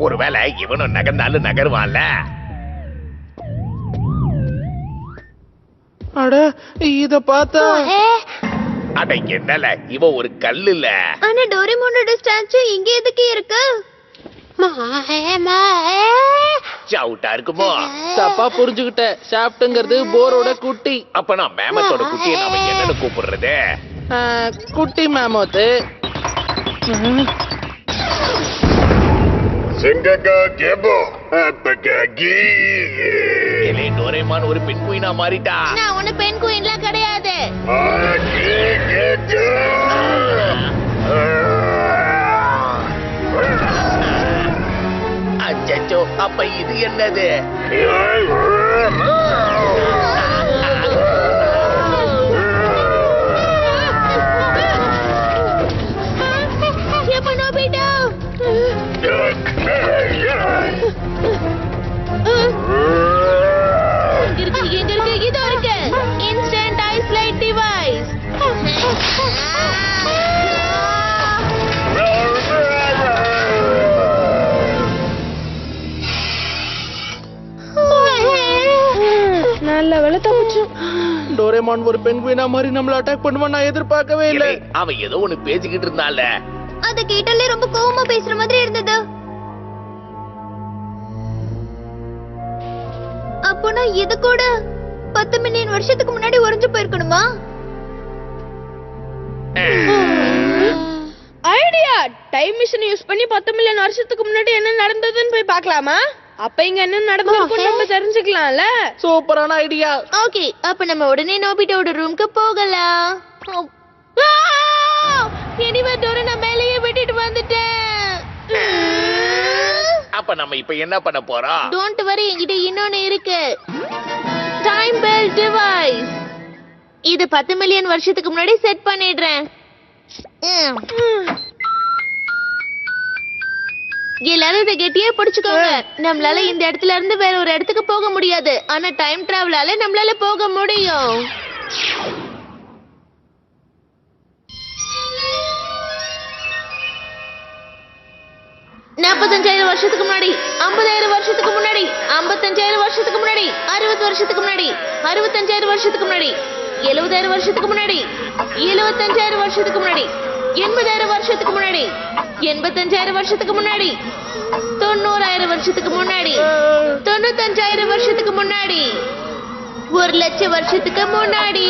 ஒருவேளை இவனும் நகர்ந்தாலும் நகருவான்ல. அட, இத பார்த்தா அட என்னல, இவ ஒரு கல்லுல. ஆனா டோரேமோனோட ஸ்டாச்சு இங்க எதுக்கு இருக்கு? சவுட்டா இருக்குமோ? தப்பா புரிஞ்சுகிட்ட. ஷாப்ட்ங்கிறது போரோட குட்டி. அப்ப நான் மேமத்தோட குட்டியை நாம என்னன்னு கூப்பிடுறது? குட்டி மேமத்து. டோரேமான் ஒரு பெண் குயினா மாறிட்டா. நான் ஒண்ணு பெண் குயின்லாம் கிடையாது. அச்சோ, அப்ப இது என்னது? எப்ப நோபிட்டா? எங்க இருக்கு? இதோ இருக்கு. Instant ice light device. நல்ல வேலை தப்பிச்சோம். டோரேமான் ஒரு பெண்குயினா மாதிரி நம்மள அட்டாக் பண்ணுவான் நான் எதிர்பார்க்கவே இல்ல. அவன் ஏதோ ஒண்ணு பேசிக்கிட்டு இருந்தால. அத கேட்டாலே ரொம்ப கோவமா பேசுற மாதிரி இருந்தது. அப்போனா இது கூட 10 மில்லியன் வருஷத்துக்கு முன்னாடி உறைஞ்சு போயிருக்கணுமா? ஐடியா! டைம் மிஷின் யூஸ் பண்ணி 10 மில்லியன் வருஷத்துக்கு முன்னாடி என்ன நடந்ததுன்னு போய் பார்க்கலாமா? அப்ப இங்க என்ன நடந்திருக்கும் நம்ம தெரிஞ்சுக்கலாம்ல. சூப்பரான ஐடியா. ஓகே, அப்ப நம்ம உடனே நோபிட்டோட ரூம்க்கு போகலாம். எனிவே டோர நான் மேலேயே விட்டுட்டு வந்துட்டேன். அப்ப நம்ம இப்ப என்ன பண்ண போறோம்? டோன்ட் வரி, என்கிட்ட இன்னொன்னு இருக்கு. Time bell device. இது 10 மில்லியன் வருஷத்துக்கு முன்னாடி செட் பண்ணிடுறேன். எல்லாரும் இதை கெட்டியா பிடிச்சுக்கோங்க. நம்மளால இந்த இடத்துல இருந்து வேற ஒரு இடத்துக்கு போக முடியாது, ஆனா டைம் டிராவலால நம்மளால போக முடியும். $45,000 வருஷத்துக்கு முன்னாடி, 50,000 வருஷத்துக்கு முன்னாடி, 55,000 வருஷத்துக்கு முன்னாடி, 60 வருஷத்துக்கு முன்னாடி, 65,000 வருஷத்துக்கு முன்னாடி, 70,000 வருஷத்துக்கு முன்னாடி, 75,000 வருஷத்துக்கு முன்னாடி, 80,000 வருஷத்துக்கு முன்னாடி, 85,000 வருஷத்துக்கு முன்னாடி, 90,000 வருஷத்துக்கு முன்னாடி, 95,000 வருஷத்துக்கு முன்னாடி, 1,00,000 வருஷத்துக்கு முன்னாடி.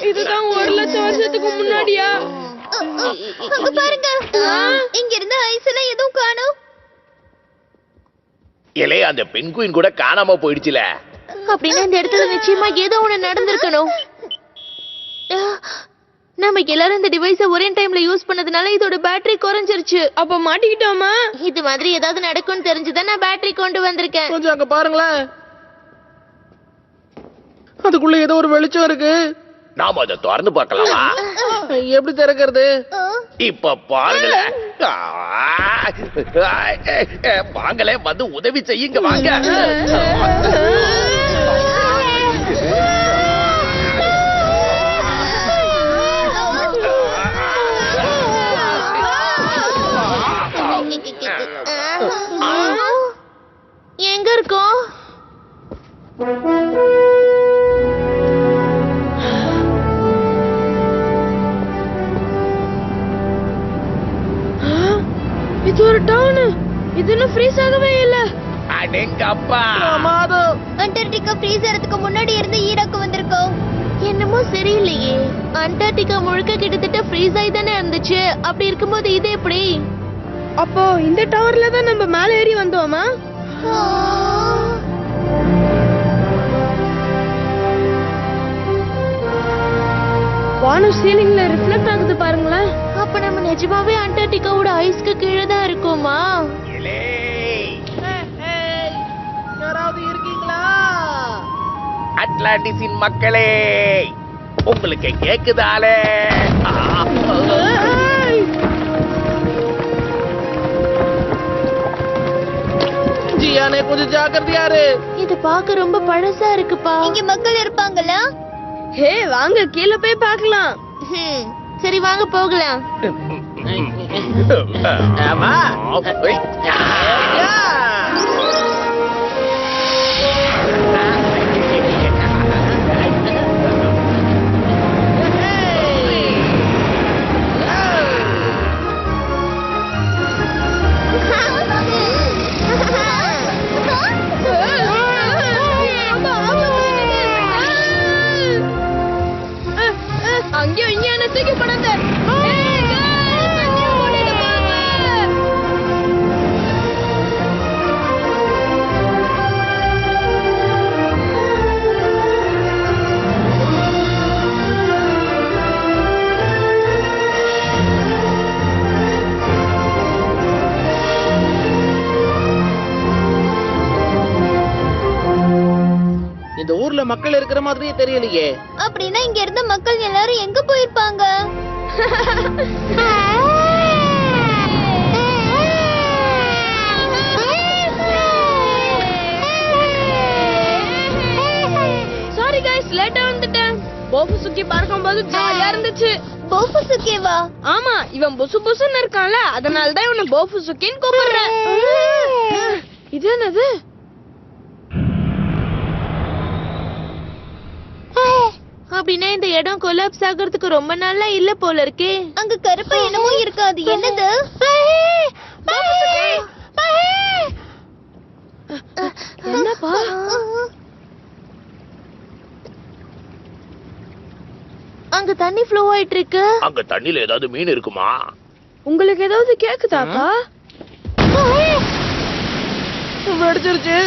இதுதான் 1,00,000 வருஷத்துக்கு முன்னாடியா? அங்க பாருங்க, இங்க இருந்த ஐஸ் எல்லாம் எதுவும் காணோம். இலே அந்த பெண்குயின் கூட காணாம போயிடுச்சுல. அப்படின்னா இந்த இடத்துல நிச்சயமா ஏதோ ஒண்ணு நடந்திருக்கணும். நம்ம எல்லாரும் இந்த டிவைஸ ஒரே டைம்ல யூஸ் பண்ணதுனால இதோட பேட்டரி குறைஞ்சிருச்சு. அப்ப மாட்டிக்கிட்டோமா? இது மாதிரி ஏதாவது நடக்கும்னு தெரிஞ்சுதான் நான் பேட்டரி கொண்டு வந்திருக்கேன். கொஞ்சம் அங்க பாருங்களேன், அதுக்குள்ள ஏதோ ஒரு வெளிச்சம் இருக்கு. நாம அதை திறந்து பார்க்கலாமா? எப்படி திறக்கிறது? இப்ப பாருங்களேன். வாங்களே, வந்து உதவி செய்யுங்க வாங்க. எங்க இருக்கோம்? இது ஒரு டவுன். இது இன்னும் ஃப்ரீஸ் ஆகவே இல்ல. அடேங்கப்பா. அண்டார்டிகா ஃப்ரீஸ் ஆறதுக்கு முன்னாடி இருந்து ஈராக்கு வந்திருக்கோம். என்னமோ சரியில்லையே. அண்டார்டிகா முழுக்க கிட்டத்தட்ட ஃப்ரீஸ் ஆகி தானே இருந்துச்சு. அப்படி இருக்கும்போது இது எப்படி? அப்போ இந்த டவர்ல தான் நம்ம மேல ஏறி வந்தோமா? வானம் சீலிங்ல ரிஃப்ளெக்ட் ஆகுது பாருங்களேன். அப்ப நம்ம நிஜமாவே அண்டார்டிகாவோட ஐஸ்க்கு கீழே தான் இருக்கோமா? இலே, யாராவது இருக்கீங்களா? அட்லாண்டிஸின் மக்களே, உங்களுக்கு கேக்குதாலே? ஜியானே, கொஞ்சம் ஜாக்கிரதையா இரு. இது பார்க்க ரொம்ப பழசா இருக்குப்பா. இங்க மக்கள் இருப்பாங்களா? ஹே, வாங்க கீழ போய் பார்க்கலாம். சரி வாங்க போகலாம். ஆமா. அங்கேயும் இங்கே என்ன தூக்கி போடாத. இந்த ஊர்ல மக்கள் இருக்கிற மாதிரியே தெரியலையே. அப்படின்னா இங்க இருந்த மக்கள் எல்லாரும் எங்க போயிருப்பாங்க? சாரி गाइस, லேட்டா வந்துட்டேன். போஃபுசுக்கி பார்க்கும்போது ஜாலியா இருந்துச்சு. போஃபுசுக்கேவா? ஆமா, இவன் புசு புசுன்னு இருக்கான்ல, அதனால தான் இவனை போஃபுசுக்கின்னு கூப்பிடுறேன். இது என்னது? அப்படின்னா இந்த இடம் கொலாப்ஸ் ஆகிறதுக்கு ரொம்ப நாளா இல்ல போல இருக்கே. அங்க கருப்பா என்னமோ இருக்காது. என்னது? என்னப்பா? அங்க தண்ணி ஃப்ளோ ஆயிட்டு இருக்கு. அங்க தண்ணில ஏதாவது மீன் இருக்குமா? உங்களுக்கு ஏதாவது கேக்குதாப்பா? வெடிச்சிருச்சு.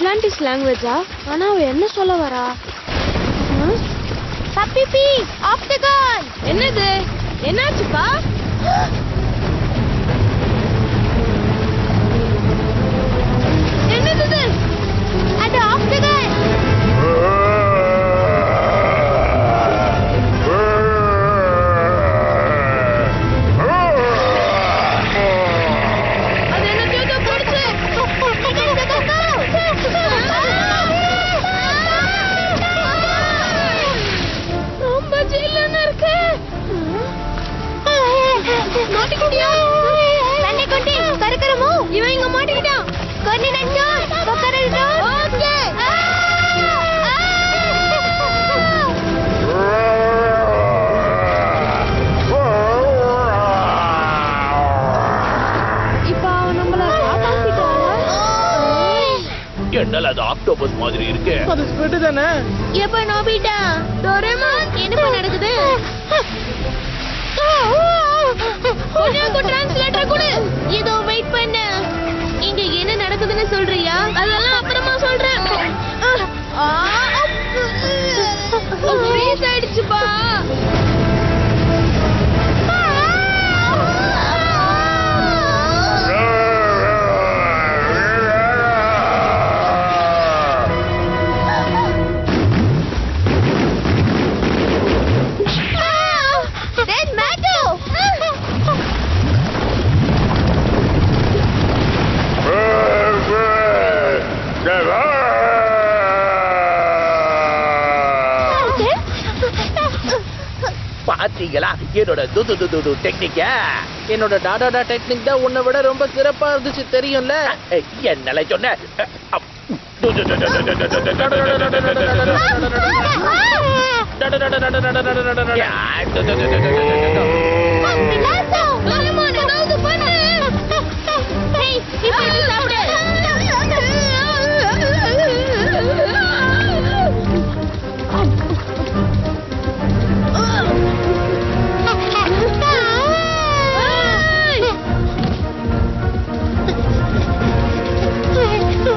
அட்லாண்டிஸ் லாங்குவேஜா? ஆனா அவ என்ன சொல்ல வரா? பப்பி ஆக்டகான். என்னது? என்னாச்சுப்பா? என்னது இது? அது ஆக்டகான். அது என்னத்தையோ போடுச்சு. ரொம்ப ஜில்லுன்னு இருக்கு. மாட்டிக்கிட்டியா? நன்னே கொண்டி கரகரமோ. இவன் இங்க மாட்டிக்கிட்டான். கொன்னி நஞ்சோ கொக்கரடோ. ஓகே. இப்ப அவன் நம்மள காப்பாத்திட்டானா? என்னல அது ஆக்டோபஸ் மாதிரி இருக்கு. அது ஸ்குவிட் தானே? எப்ப நோபிட்டா டோரேமான் என்னப்பா நடக்குது? கொஞ்சம் டிரான்ஸ்லேட்டர் கொடு. இதோ வெயிட் பண்ண. இங்க என்ன நடக்குதுன்னு சொல்றியா? அதெல்லாம் அப்புறமா சொல்றேன். ஃப்ரீஸ் ஆயிடுச்சுப்பா. Then Mato. பாத்தீங்களா என்னோட து டெக்னிக்க? என்னோட டாடா டெக்னிக் தான் உன்னை விட ரொம்ப சிறப்பா இருந்துச்சு தெரியும்ல. என்னல சொன்ன? Pilato. டோரேமான் ஏதாவது பண்ணு. ஹேய், இப்ப இது சாப்பிடு.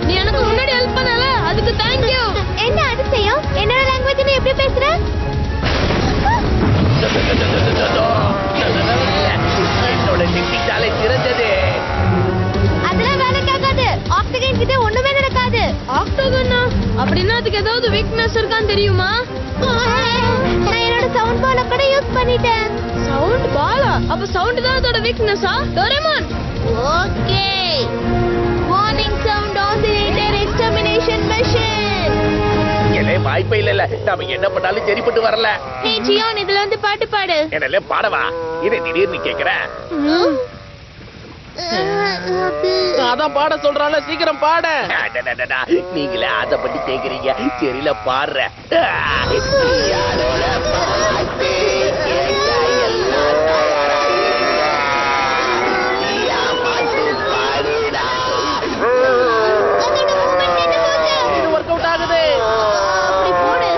நீ எனக்கு முன்னாடி ஹெல்ப் பண்ணல, அதுக்கு தேங்க் யூ. என்ன அதிசயம்? என்னோட லாங்குவேஜ் நீ எப்படி பேசுற? என்னோட டெக்னிக்காலே சிறந்தது. அதெல்லாம் வேலைக்காகாது. ஆக்டகன் கிட்ட ஒண்ணுமே நடக்காது. ஆக்டோகனா? அப்படின்னா அதுக்கு ஏதாவது வீக்னஸ் இருக்கான்னு தெரியுமா? நான் என்னோட சவுண்ட் பால கூட யூஸ் பண்ணிட்டேன். சவுண்ட் பாலா? அப்ப சவுண்ட் தான் அதோட வீக்னஸா? Doraemon okay. Warning sound oscillator extermination machine. என்னே வாய்ப்பே இல்ல. நாம என்ன பண்ணாலும் சரிப்பட்டு வரல. ஹே ஜியோன், இதுல வந்து பாட்டு பாடு. என்னல பாடவா? இதை திடீர்னு கேக்குற? அதான் பாட சொல்றான்ல, சீக்கிரம் பாட. அடடடடா, நீங்களே ஆசைப்பட்டு கேக்குறீங்க. சரியில பாடுற. இது ஒர்க் அவுட் ஆகுது. அப்படி போடு.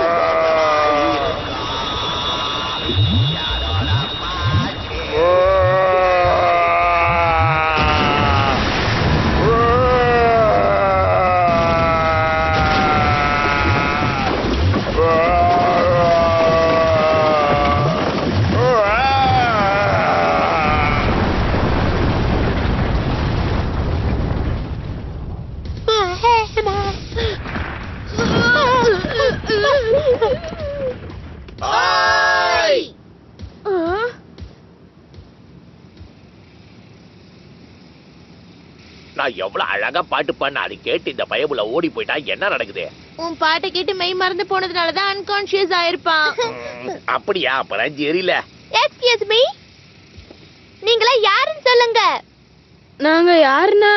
நான் எவ்வளவு அழகா பாட்டு பண்ண, அது கேட்டு இந்த பயபுல ஓடி போயிட்டா என்ன நடக்குது? உன் பாட்டை கேட்டு மெய் மறந்து போனதுனாலதான் அன்கான்ஷியஸ் ஆயிருப்பான். அப்படியா? அப்பதான் தெரியல. Excuse me. நீங்களா யாருன்னு சொல்லுங்க. நாங்க யாருன்னா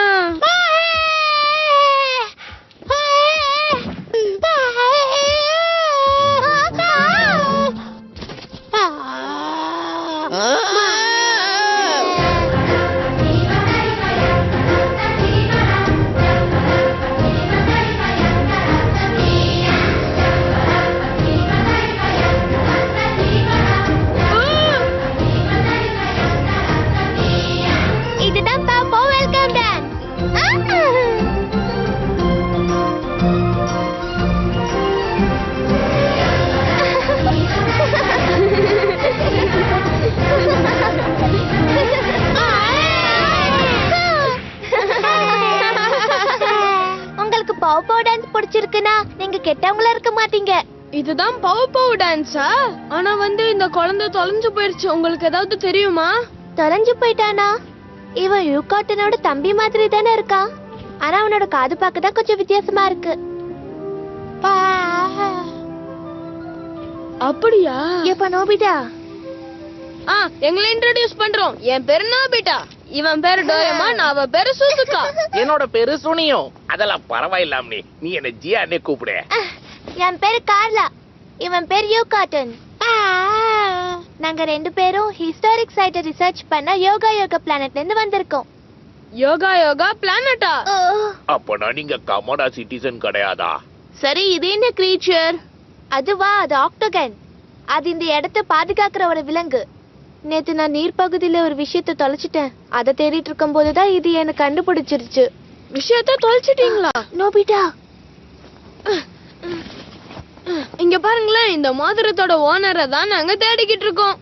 இதுதான் பாப்போ வெல்கம் டான்ஸ். பவ் டான்ஸ் பிடிச்சிருக்குன்னா நீங்க கெட்டவங்களா இருக்க மாட்டீங்க. இதுதான் பவ் டான்ஸா? ஆனா இந்த குழந்தை தொலைஞ்சு போயிருச்சு. உங்களுக்கு ஏதாவது தெரியுமா? தொலைஞ்சு போயிட்டானா? இவன் யூகாட்டனோட தம்பி மாதிரி தானே இருக்கான். ஆனா அவனோட காது பார்க்க தான் கொஞ்சம் வித்தியாசமா இருக்கு. அப்படியா? எப்ப நோபிட்டா? எங்களை இன்ட்ரோடியூஸ் பண்றோம். என் பேரு நோபிட்டா, இவன் பேரு டோரேமான், அவன் பேரு சுசுகா. என்னோட பேரு சுனியோ. அதெல்லாம் பரவாயில்லாம நீ என்ன ஜியானே கூப்பிடு. என் பேரு கார்லா, இவன் பேர் யூகாட்டன். நாங்க 2 பேரும் ஹிஸ்டாரிக் சைட்டை ரிசர்ச் பண்ண யோகா பிளானட்ல இருந்து வந்திருக்கோம். யோகா பிளானட்டா? அப்பனா நீங்க கமோடா சிட்டிசன் கிடையாதா? சரி, இது என்ன கிரீச்சர்? அதுவா, அது ஆக்டோகன். அது இந்த இடத்தை பாதுகாக்கிற ஒரு விலங்கு. நேத்து நான் நீர்ப்பகுதியில ஒரு விஷயத்தை தொலைச்சிட்டேன். அதை தேடிட்டு இருக்கும் போதுதான் இது எனக்கு கண்டுபிடிச்சிருச்சு. விஷயத்த தொலைச்சிட்டீங்களா? நோபிட்டா, இங்க பாருங்களேன், இந்த மோதிரத்தோட ஓனரை தான் நாங்க தேடிக்கிட்டு இருக்கோம்.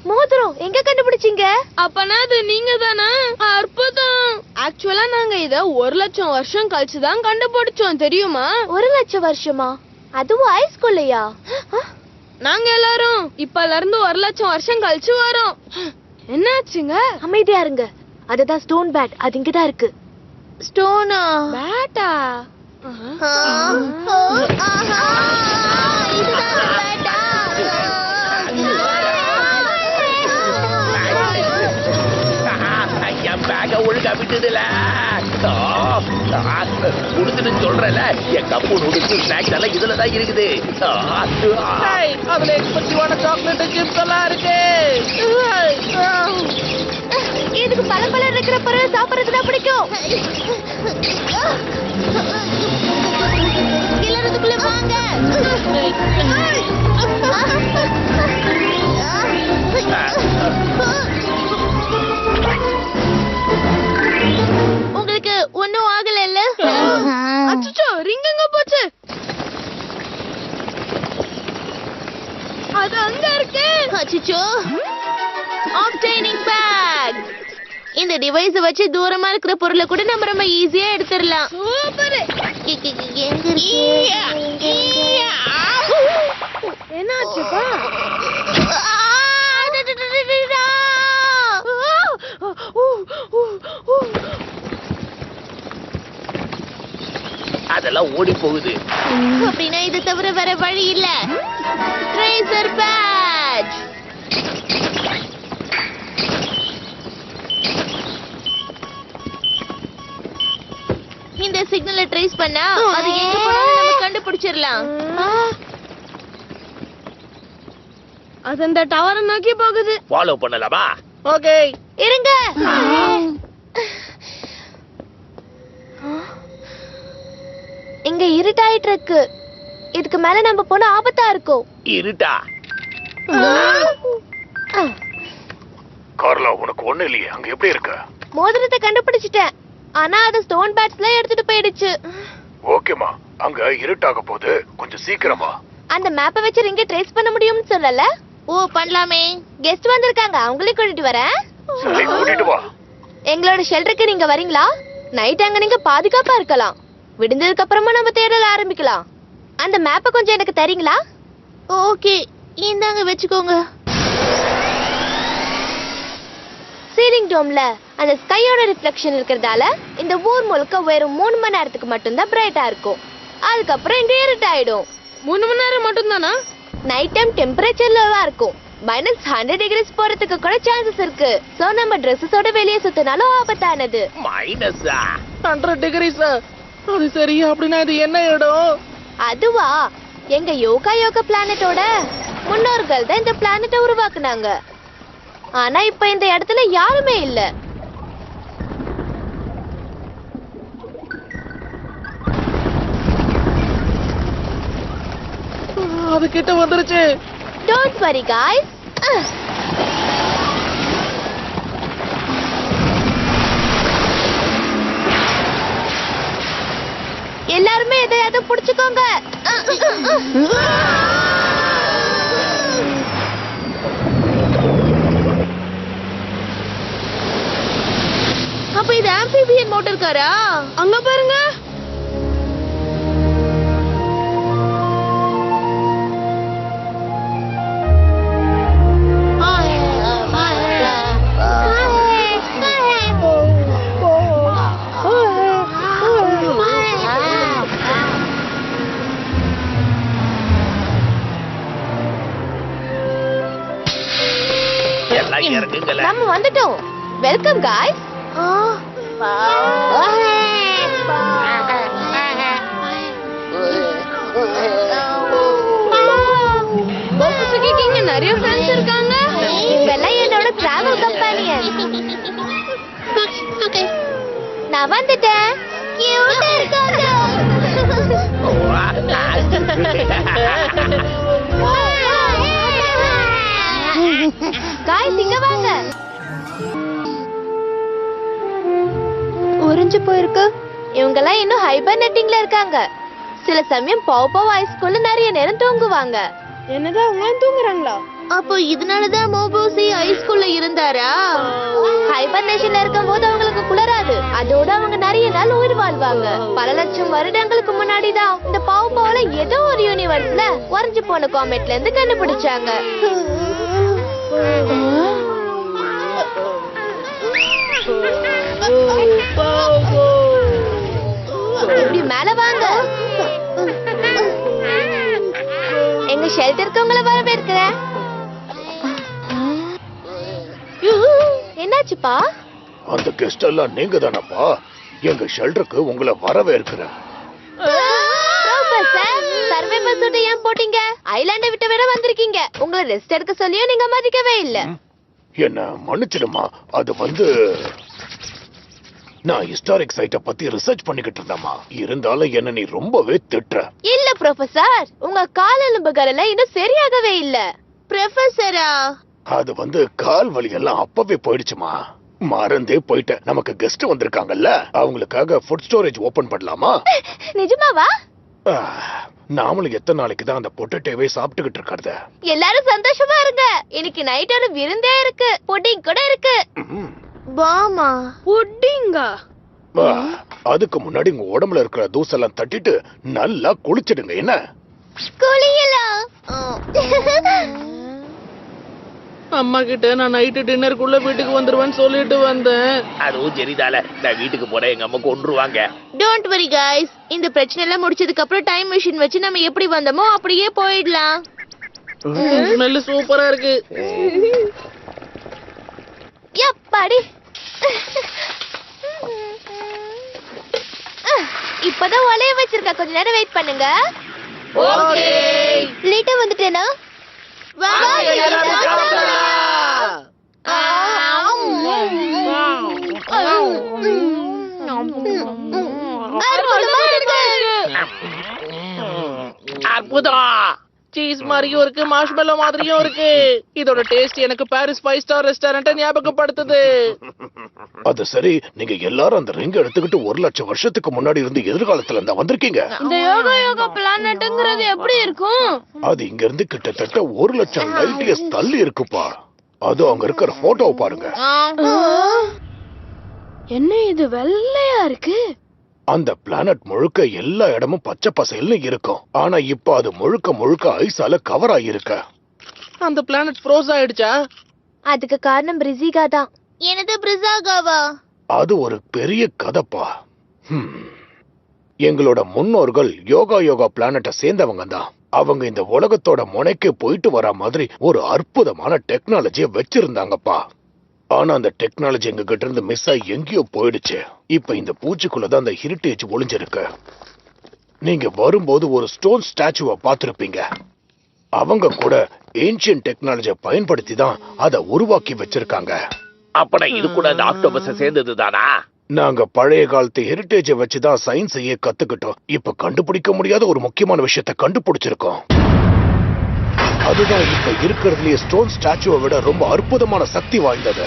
மோதிரம் எங்க கண்டுபிடிச்சீங்க? அப்பனா அது நீங்க தானா? அற்புதம். ஆக்சுவலா நாங்க இத 1,00,000 வருஷம் கழிச்சு தான் கண்டுபிடிச்சோம், தெரியுமா? 1,00,000 வருஷமா? அதுவும் ஹைஸ்கூல்லையா? நாங்க எல்லாரும் இப்பல இருந்து 1,00,000 வருஷம் கழிச்சு வரோம். என்னாச்சுங்க? அமைதியா இருங்க. அதுதான் ஸ்டோன் பேட். அது இங்கதான் இருக்கு. ஸ்டோனா? பேட்டா? என் பேக ஒழுங்கா விட்டுடுல. கொடுத்துட்டு சொல்றல, என் கப்பு நூடுல்ஸ் ஸ்நாக்ஸ் எல்லாம் இதுலதான் இருக்குது. அதுல எக்ஸ்பென்சிவான சாக்லேட் சிப்ஸ் எல்லாம் இருக்கு. இதுக்கு பல இருக்கிற பொருள் சாப்பிடுறது தான் பிடிக்கும். கிளறதுக்குள்ள வாங்க. உங்களுக்கு ஒண்ணும் ஆகல இல்ல? அச்சச்சோ, ரிங் எங்க போச்சு? அது அங்க இருக்கு. அச்சச்சோ, ஆப்டைனிங் பேக். இந்த டிவைஸ் வச்சு தூரமா இருக்கிற பொருளை கூட நம்ம ரொம்ப ஈஸியா எடுத்துடலாம். சூப்பர். எங்க இருக்கு? என்னாச்சுப்பா? அதெல்லாம் ஓடி போகுது. அப்படின்னா இது தவிர வேற வழி இல்ல. Tracer patch. இந்த சிக்னலை ட்ரேஸ் பண்ணா அது எங்க போனாலும் நம்ம கண்டுபிடிச்சிடலாம். அது அந்த டவரை நோக்கி போகுது. ஃபாலோ பண்ணலாமா? ஓகே, இருங்க. இங்க இருட்டாயிட்டு இருக்கு. இதுக்கு மேல நம்ம போன ஆபத்தா இருக்கும். இருட்டா? கார்லா, உனக்கு ஒண்ணு இல்லையே, அங்க எப்படி இருக்க? மோதிரத்தை கண்டுபிடிச்சிட்டேன். ஆனா அது ஸ்டோன் பேட்ஸ்ல எடுத்துட்டு போயிடுச்சு. ஓகேமா, அங்க இருட்டாக போகுது, கொஞ்சம் சீக்கிரமா. அந்த மேப்பை வச்சு ரிங்க ட்ரேஸ் பண்ண முடியும்னு சொல்லல? ஓ, பண்ணலாமே. கெஸ்ட் வந்திருக்காங்க, அவங்களே கூட்டிட்டு வரேன். சரி, கூட்டிட்டு வா. எங்களோட ஷெல்டருக்கு நீங்க வரீங்களா? நைட் அங்க நீங்க பாதுகாப்பா இருக்கலாம். விடுந்ததுக்கு அப்புறமா நம்ம தேடல ஆரம்பிக்கலாம். அந்த மேப்பை கொஞ்சம் எனக்கு தரீங்களா? ஓகே, இந்தாங்க வச்சுக்கோங்க. சீலிங் டோம்ல அந்த ஸ்கையோட ரிஃப்ளெக்ஷன் இருக்கிறதால இந்த ஊர் முழுக்க வெறும் 3 மணி நேரத்துக்கு மட்டும்தான் பிரைட்டா இருக்கும். அதுக்கப்புறம் இங்க இருட்டாயிடும். 3 மணி நேரம் மட்டும் தானா? நைட் டைம் டெம்பரேச்சர் லோவா இருக்கும். -100 டிகிரிஸ் போறதுக்கு கூட சான்சஸ் இருக்கு. சோ நம்ம ட்ரெஸ்ஸஸோட வெளியே சுத்தினாலும் ஆபத்தானது. மைனஸா? 100 டிகிரிஸ். அது சரி, அப்படின்னா இது என்ன இடம்? அதுவா, எங்க யோகா பிளானட்டோட முன்னோர்கள் தான் இந்த பிளானட்டை உருவாக்குனாங்க. ஆனா இப்ப இந்த இடத்துல யாருமே இல்ல. அது கிட்ட வந்துருச்சு. Don't worry guys. எல்லாருமே எதையாவது புடிச்சுக்கோங்க. அப்ப இது ஆம்பிபியன் மோட்டார் காரா? அங்க பாருங்க. இறங்குங்களேன். நம்ம வந்துட்டோம். Welcome guys. இங்க நிறைய ஃப்ரெண்ட்ஸ் இருக்காங்க. இவெல்லாம் என்னோட டிராவல் கம்பெனியன். நான் வந்துட்டேன். கியூட்டா இருக்காங்க. காய்ஸ் இங்க வாங்க. உறிஞ்சு போயிருக்கு. இவங்கெல்லாம் இன்னும் ஹைபர்நெட்டிங்ல இருக்காங்க. சில சமயம் பவ் ஐஸ்குள்ள நிறைய நேரம் தூங்குவாங்க. என்னதான் அவங்க தூங்குறாங்களா? அப்போ இதனாலதான் மோபோசி ஐஸ்குள்ள இருந்தாரா? ஹைபர்னேஷன்ல இருக்கும்போது அவங்களுக்கு குளிராது. அதோட அவங்க நிறைய நாள் உயிர் வாழ்வாங்க. பல லட்சம் வருடங்களுக்கு முன்னாடி தான் இந்த பவுல ஏதோ ஒரு யூனிவர்ஸ்ல உறைஞ்சு போன காமெட்ல இருந்து கண்டுபிடிச்சாங்க. இப்படி மேல வாங்க. எங்க ஷெல்டருக்கு உங்களை வரவேற்கிறேன். என்னாச்சுப்பா? அந்த கெஸ்ட் எல்லாம் நீங்க தானப்பா? எங்க ஷெல்டருக்கு உங்களை வரவேற்கிறேன். சர்வைவல் சூட் ஏன் போட்டீங்க? ஐலாண்டை விட்டு வேற வந்திருக்கீங்க. உங்களை ரெஸ்ட் எடுக்க சொல்லியும் நீங்க மதிக்கவே இல்ல. என்ன மன்னிச்சிடுமா, அது நான் ஹிஸ்டாரிக் சைட்ட பத்தி ரிசர்ச் பண்ணிக்கிட்டு இருந்தேமா. இருந்தாலும் என்ன நீ ரொம்பவே திட்டுற. இல்ல ப்ரொஃபசர், உங்க கால் எலும்புகள் எல்லாம் இன்னும் சரியாகவே இல்ல. ப்ரொஃபசரா? அது கால் வலி எல்லாம் அப்பவே போயிடுச்சுமா. மறந்தே போயிட்டேன். நமக்கு கெஸ்ட் வந்திருக்காங்கல்ல, அவங்களுக்காக ஃபுட் ஸ்டோரேஜ் ஓபன் பண்ணலாமா? நிஜமாவா? நாமளும் எத்தனை நாளைக்கு தான் அந்த பொட்டேட்டோவை சாப்பிட்டுக்கிட்டு இருக்கிறது? எல்லாரும் சந்தோஷமா இருங்க. இன்னைக்கு நைட் ஒரு விருந்தே இருக்கு. புட்டிங் கூட இருக்கு. பாமா புட்டிங்கா? அதுக்கு முன்னாடி உங்க உடம்புல இருக்கிற தூசெல்லாம் தட்டிட்டு நல்லா குளிச்சிடுங்க. என்ன குளியலாம்? அம்மா கிட்ட நான் நைட்டு டின்னருக்குள்ள வீட்டுக்கு வந்துருவேன்னு சொல்லிட்டு வந்தேன். அதுவும் சரிதால. நான் வீட்டுக்கு போறேன், எங்க அம்மா கொன்றுவாங்க. டோன்ட் வரி गाइस, இந்த பிரச்சனை எல்லாம் முடிச்சதுக்கு அப்புறம் டைம் மெஷின் வச்சு நம்ம எப்படி வந்தோமோ அப்படியே போயிடலாம். ஸ்மெல் சூப்பரா இருக்கு. எப்பாடி இப்பதான் ஒலைய வச்சிருக்க. கொஞ்ச நேரம் வெயிட் பண்ணுங்க. ஓகே. லேட்டா வந்துட்டேனா? அற்புதம். சீஸ் மாதிரியும் இருக்கு, மார்ஷ்மெல்லோ மாதிரியும் இருக்கு. இதோட டேஸ்ட் எனக்கு பாரிஸ் 5 ஸ்டார் ரெஸ்டாரண்ட் ஞாபகப்படுத்துது. அது சரி, நீங்க எல்லாரும் அந்த ரிங் எடுத்துக்கிட்டு 1,00,000 வருஷத்துக்கு முன்னாடி இருந்து எதிர்காலத்துல இருந்தா வந்திருக்கீங்க. இந்த யோகா பிளானட்ங்கிறது எப்படி இருக்கும்? அது இங்க இருந்து கிட்டத்தட்ட 1,00,000 லைட் இயர்ஸ் தள்ளி இருக்குப்பா. அது அங்க இருக்கிற போட்டோவை பாருங்க. என்ன இது வெள்ளையா இருக்கு? அந்த பிளானட் முழுக்க எல்லா இடமும் பச்சை பசைல்னு இருக்கும். ஆனா இப்ப அது முழுக்க ஐஸால கவர் ஆகியிருக்க. அந்த பிளானட் ஃப்ரோஸ் ஆயிடுச்சா? அதுக்கு காரணம் பிரிசிகா தான். எனது பிரிசாகாவா? அது ஒரு பெரிய கதைப்பா. எங்களோட முன்னோர்கள் யோகா பிளானட்டை சேர்ந்தவங்க தான். அவங்க இந்த உலகத்தோட முனைக்கு போயிட்டு வர மாதிரி ஒரு அற்புதமான டெக்னாலஜிய வச்சிருந்தாங்கப்பா. ஆனா அந்த டெக்னாலஜி எங்க கிட்ட இருந்து மிஸ் ஆகி எங்கேயோ போயிடுச்சு. இப்ப இந்த பூச்சிக்குள்ளதான் அந்த ஹெரிட்டேஜ் ஒளிஞ்சிருக்கு. நீங்க வரும்போது ஒரு ஸ்டோன் ஸ்டாச்சுவை பார்த்திருப்பீங்க. அவங்க கூட ஏன்ஷியன்ட் டெக்னாலஜியை பயன்படுத்தி தான் அதை உருவாக்கி வச்சிருக்காங்க. அப்பட இது கூட அந்த ஆக்டோபஸை சேர்ந்தது தானா? நாங்க பழைய காலத்து ஹெரிட்டேஜை வச்சுதான் சயின்ஸையே கத்துக்கிட்டோம். இப்ப கண்டுபிடிக்க முடியாத ஒரு முக்கியமான விஷயத்தை கண்டுபிடிச்சிருக்கோம். அதுதான் இப்ப இருக்கிறதுலயே ஸ்டோன் ஸ்டாச்சுவை விட ரொம்ப அற்புதமான சக்தி வாய்ந்தது.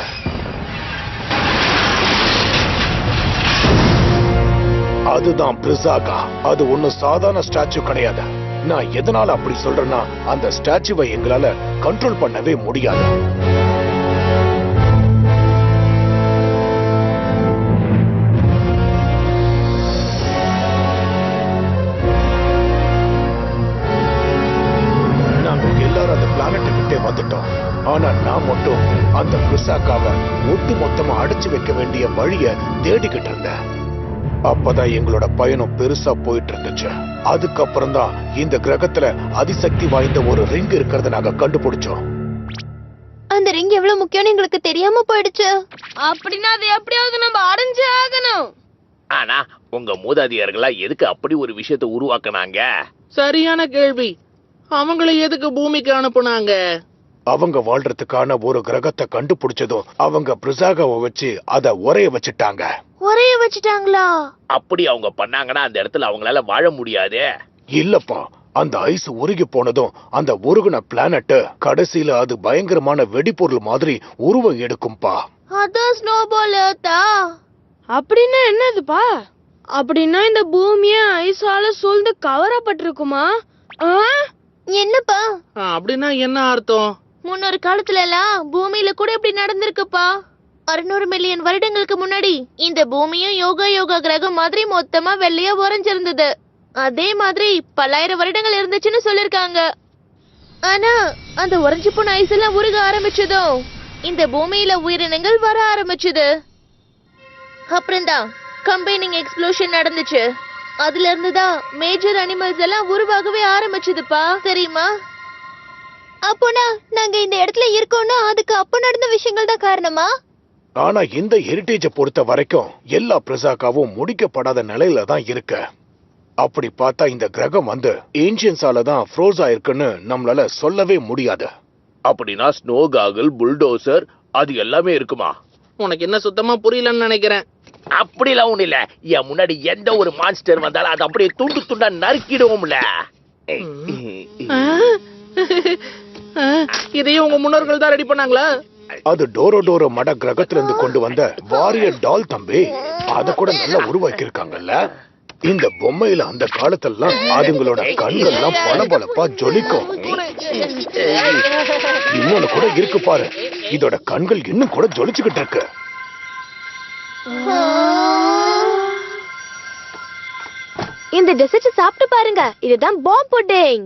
அதுதான் பிரிசாகா. அது ஒண்ணும் சாதாரண ஸ்டாச்சு கிடையாது. நான் எதனால அப்படி சொல்றேன்னா, அந்த ஸ்டாச்சுவை எங்களால கண்ட்ரோல் பண்ணவே முடியாது. வந்துட்டோம். ஆனா நான் மட்டும் அந்த பிரிசாகாவை ஒட்டு மொத்தமா அடைச்சு வைக்க வேண்டிய வழிய தேடிக்கிட்டு இருந்தேன். அப்பதான் எங்களோட பயணம் பெருசா போயிட்டு இருந்துச்சு. அதுக்கப்புறம் தான் இந்த கிரகத்துல அதிசக்தி வாய்ந்த ஒரு ரிங் இருக்கிறத நாங்க கண்டுபிடிச்சோம். அந்த ரிங் எவ்வளவு முக்கியம்னு எங்களுக்கு தெரியாம போயிடுச்சு. அப்படின்னா அது எப்படியாவது நம்ம அடைஞ்சே ஆகணும். ஆனா உங்க மூதாதையர்களா எதுக்கு அப்படி ஒரு விஷயத்தை உருவாக்குனாங்க? சரியான கேள்வி. அவங்களை எதுக்கு பூமிக்கு அனுப்புனாங்க? அவங்க வாழ்றதுக்கான ஒரு கிரகத்தை கண்டுபிடிச்சதும் அவங்க பிரிசாகாவை வச்சு அத உரைய வச்சுட்டாங்க. ஒரைய வச்சுட்டாங்களா? அப்படி அவங்க பண்ணாங்கன்னா அந்த இடத்துல அவங்களால வாழ முடியாதே. இல்லப்பா, அந்த ஐஸ் உருகி போனதும் அந்த உருகுன பிளானட் கடைசியில அது பயங்கரமான வெடிபொருள் மாதிரி உருவம் எடுக்கும்பா. அதான் ஸ்னோபால் எர்த்தா? அப்படின்னா என்னதுப்பா? அப்படின்னா இந்த பூமியே ஐஸால சூழ்ந்து கவரப்பட்டிருக்குமா? என்னப்பா? அப்படின்னா என்ன அர்த்தம்? முன்னொரு காலத்துல எல்லாம் பூமியில கூட இப்படி நடந்திருக்குப்பா. 600 மில்லியன் வருடங்களுக்கு முன்னாடி இந்த பூமியும் யோகா கிரகம் மாதிரி மொத்தமா வெள்ளையா உறைஞ்சிருந்தது. அதே மாதிரி பல்லாயிரம் வருடங்கள் இருந்துச்சுன்னு சொல்லிருக்காங்க. ஆனா அந்த உறைஞ்சு போன ஐஸ் எல்லாம் உருக ஆரம்பிச்சதும் இந்த பூமியில உயிரினங்கள் வர ஆரம்பிச்சது. அப்புறம்தான் கம்பைனிங் எக்ஸ்ப்ளோஷன் நடந்துச்சு. அதுல இருந்துதான் மேஜர் அனிமல்ஸ் எல்லாம் உருவாகவே ஆரம்பிச்சதுப்பா, தெரியுமா? அப்போனா நாங்க இந்த இடத்துல இருக்கோம்னா அதுக்கு அப்ப நடந்த விஷயங்கள் தான் காரணமா? ஆனா இந்த ஹெரிட்டேஜ பொறுத்த வரைக்கும் எல்லா பிரிசாகாவும் முடிக்கப்படாத நிலையில தான் இருக்கு. அப்படி பார்த்தா இந்த கிரகம் ஏன்ஷியன்ஸால தான் ஃப்ரோஸ் ஆயிருக்குன்னு நம்மளால சொல்லவே முடியாது. அப்படின்னா ஸ்னோ காகல், புல்டோசர் அது எல்லாமே இருக்குமா? உனக்கு என்ன சுத்தமா புரியலன்னு நினைக்கிறேன். அப்படிலாம் ஒண்ணு இல்ல. என் முன்னாடி எந்த ஒரு மான்ஸ்டர் வந்தாலும் அது அப்படியே துண்டு துண்டா நறுக்கிடுவோம்ல. இதையும் உங்க முன்னோர்கள் தான் ரெடி பண்ணாங்களா? அது டோரோ மட கிரகத்துல இருந்து கொண்டு வந்த வாரியர் டால் தம்பி. அத கூட நல்லா உருவாக்கி இருக்காங்கல்ல. இந்த பொம்மையில அந்த காலத்தெல்லாம் அதுங்களோட கண்கள்லாம் பளபளப்பா ஜொலிக்கும். இன்னொன்னு கூட இருக்கு பாரு, இதோட கண்கள் இன்னும் கூட ஜொலிச்சுக்கிட்டு இருக்கு. இந்த டெசர்ட் சாப்பிட்டு பாருங்க. இதுதான் பாம் புட்டிங்.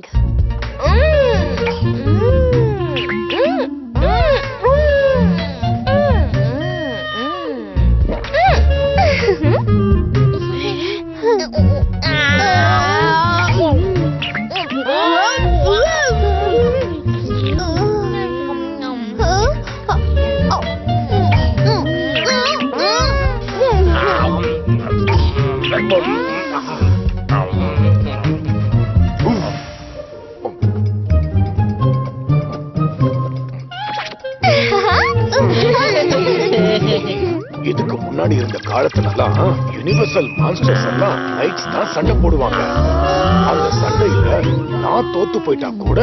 இதுக்கு முன்னாடி இருந்த காலத்துலலாம் யுனிவர்சல் மான்ஸ்டர்ஸ் எல்லாம் நைட்ஸ் தான் சண்டை போடுவாங்க. அந்த சண்டையில நான் தோத்து போயிட்டா கூட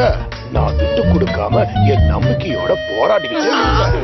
நான் விட்டு கொடுக்காம என் நம்பிக்கையோட போராடிக்கிட்டே இருப்பேன்.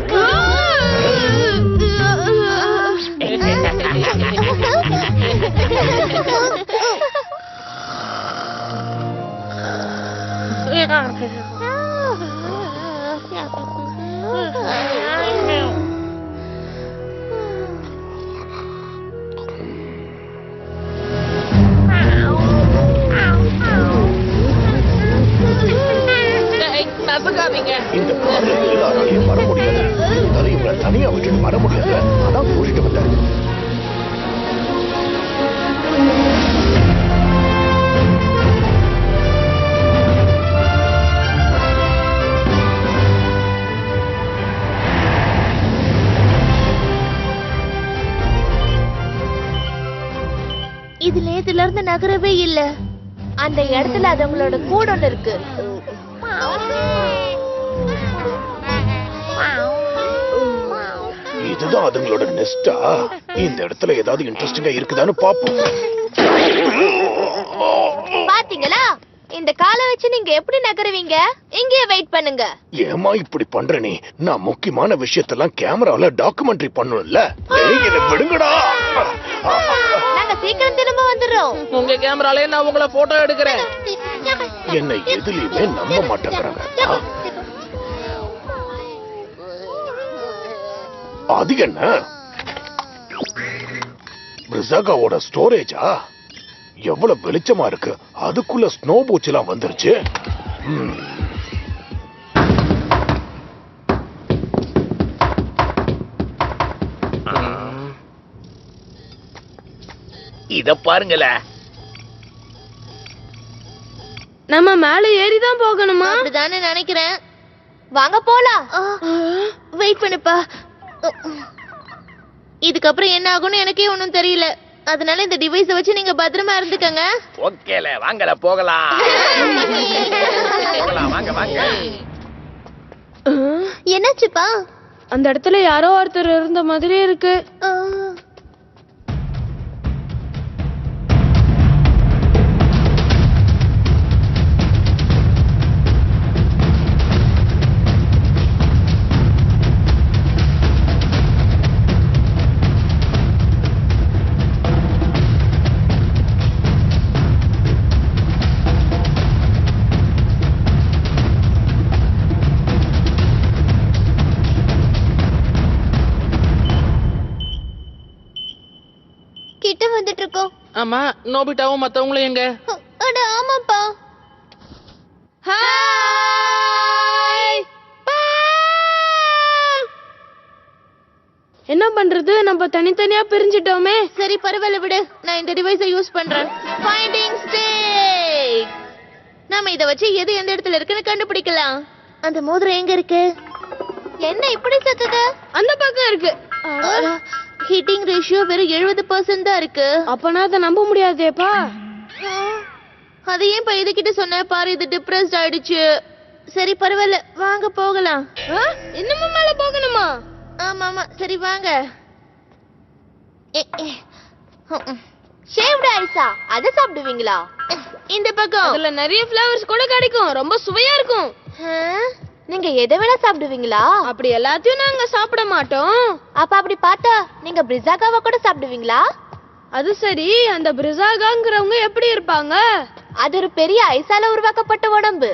இந்த கார்ல எல்லாராலையும் வர முடியாது. இருந்தாலும் இவங்களை தனியா விட்டுட்டு வர முடியாது. அதான் கூட்டிட்டு வந்தேன். இது நேத்துல இருந்து நகரவே இல்ல. அந்த இடத்துல அதுங்களோட கூட ஒண்ணு இருக்கு. இதுதான் அதுங்களோட நெஸ்டா? இந்த இடத்துல ஏதாவது இன்ட்ரெஸ்டிங்கா இருக்குதான்னு பாப்போம். பாத்தீங்களா? இந்த காலை வச்சு நீங்க எப்படி நகருவீங்க? இங்கேயே வெயிட் பண்ணுங்க. ஏமா இப்படி பண்ற நீ? நான் முக்கியமான விஷயத்தெல்லாம் கேமரால டாக்குமெண்ட்ரி பண்ணணும்ல. என்ன விடுங்கடா. நாங்க சீக்கிரம் திரும்ப வந்துடுறோம். உங்க கேமராலே நான் உங்களை போட்டோ எடுக்கிறேன். என்னை எதுலயுமே நம்ப மாட்டேங்கிறாங்க. அது என்ன? பிரிசாகாவோட ஸ்டோரேஜா? எவ்வளவு வெளிச்சமா இருக்கு. அதுக்குள்ள ஸ்னோ பூச்செல்லாம் வந்துருச்சு. இத பாருங்கள. நம்ம மேல ஏறிதான் போகணுமா? அப்படிதானே நினைக்கிறேன். வாங்க போலாம். வெயிட் பண்ணுப்பா. இதுக்கப்புறம் என்ன ஆகும்னு எனக்கே ஒன்றும் தெரியல. அதனால இந்த டிவைஸை வச்சு நீங்க பத்திரமா இருந்துக்கங்க. ஓகேல வாங்கல போகலாம். போகலாம் வாங்க வாங்க. என்னாச்சுப்பா? அந்த இடத்துல யாரோ ஒருத்தர் இருந்த மாதிரி இருக்கு. கிட்ட வந்துட்டு இருக்கோம். ஆமா, நோபிட்டாவும் மத்தவங்களும் எங்க? அட ஆமாப்பா. ஹாய்! என்ன பண்றது, நம்ம தனித்தனியா பிரிஞ்சிட்டோமே. சரி பரவாயில்ல விடு, நான் இந்த டிவைஸை யூஸ் பண்றேன். Finding stick. நாம இத வச்சு எது எந்த இடத்துல இருக்குன்னு கண்டுபிடிக்கலாம். அந்த மோதிரம் எங்க இருக்கு? என்ன இப்படி சக்குது? அந்த பக்கம் இருக்கு. ஹீட்டிங் ரேஷியோ வெறும் 70% தான் இருக்கு. அப்பனா அதை நம்ப முடியாதேப்பா. அது ஏன் இப்ப இதுகிட்ட சொன்ன பாரு, இது டிப்ரெஸ்ட் ஆயிடுச்சு. சரி பரவாயில்ல வாங்க போகலாம். இன்னமும் மேல போகணுமா? ஆமா ஆமா சரி வாங்க. ஷேவ்டு ஐஸா, அத சாப்பிடுவீங்களா? இந்த பக்கம். அதுல நிறைய ஃப்ளவர்ஸ் கூட கிடைக்கும், ரொம்ப சுவையா இருக்கும். நீங்க எதை வேணா சாப்பிடுவீங்களா? அப்படி எல்லாத்தையும் நாங்க சாப்பிட மாட்டோம். அப்ப அப்படி பார்த்தா நீங்க பிரிசாகாவை கூட சாப்பிடுவீங்களா? அது சரி, அந்த பிரிசாகாங்கிறவங்க எப்படி இருப்பாங்க? அது ஒரு பெரிய ஐஸால உருவாக்கப்பட்ட உடம்பு.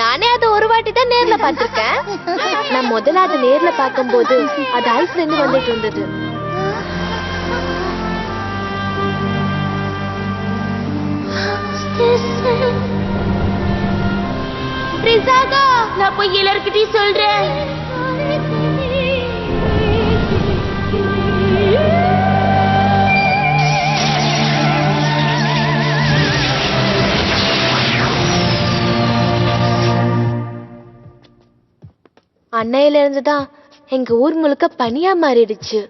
நானே அதை ஒரு வாட்டி தான் நேர்ல பார்த்திருக்கேன். நான் முதல்ல அதை நேர்ல பார்க்கும்போது அது ஐஸ்ல இருந்து வந்துட்டு இருந்தது. பிரிசாகா, நான் போய் எல்லார்கிட்டயும் சொல்றேன். அன்னையில இருந்துதான் எங்க ஊர் முழுக்க பனியா மாறிடுச்சு.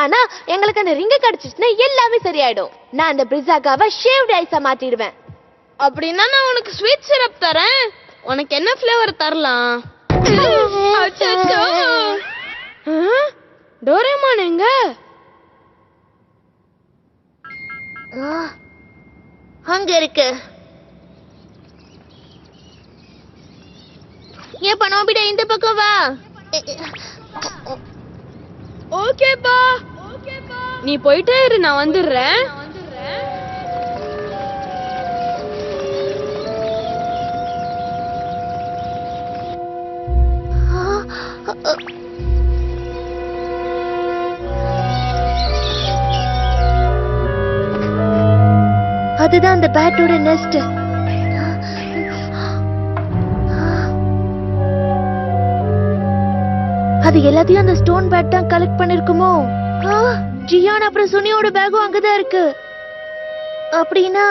ஆனா எங்களுக்கு அந்த ரிங்க கிடைச்சிச்சுன்னா எல்லாமே சரியாயிடும். நான் அந்த பிரிசாகாவை ஷேவ்டு ஐஸா மாத்திடுவேன். அப்படின்னா நான் உனக்கு ஸ்வீட் சிரப் தரேன். உனக்கு என்ன ஃப்ளேவர் தரலாம்? அச்சச்சோ! டோரேமான் எங்க? அங்க இருக்கு. ஏன் நோபிடா இந்த பக்கம் வா. ஓகேப்பா. நீ போயிட்டே இரு, நான் வந்துடுறேன். அதுதான் அந்த பேட்டோட நெஸ்ட். அது எல்லாத்தையும் அந்த ஸ்டோன் பேட் தான் கலெக்ட் பண்ணிருக்குமோ? ஜியான் அப்புறம் சுனியோட பேக்கும் அங்கதான் இருக்கு. அப்படின்னா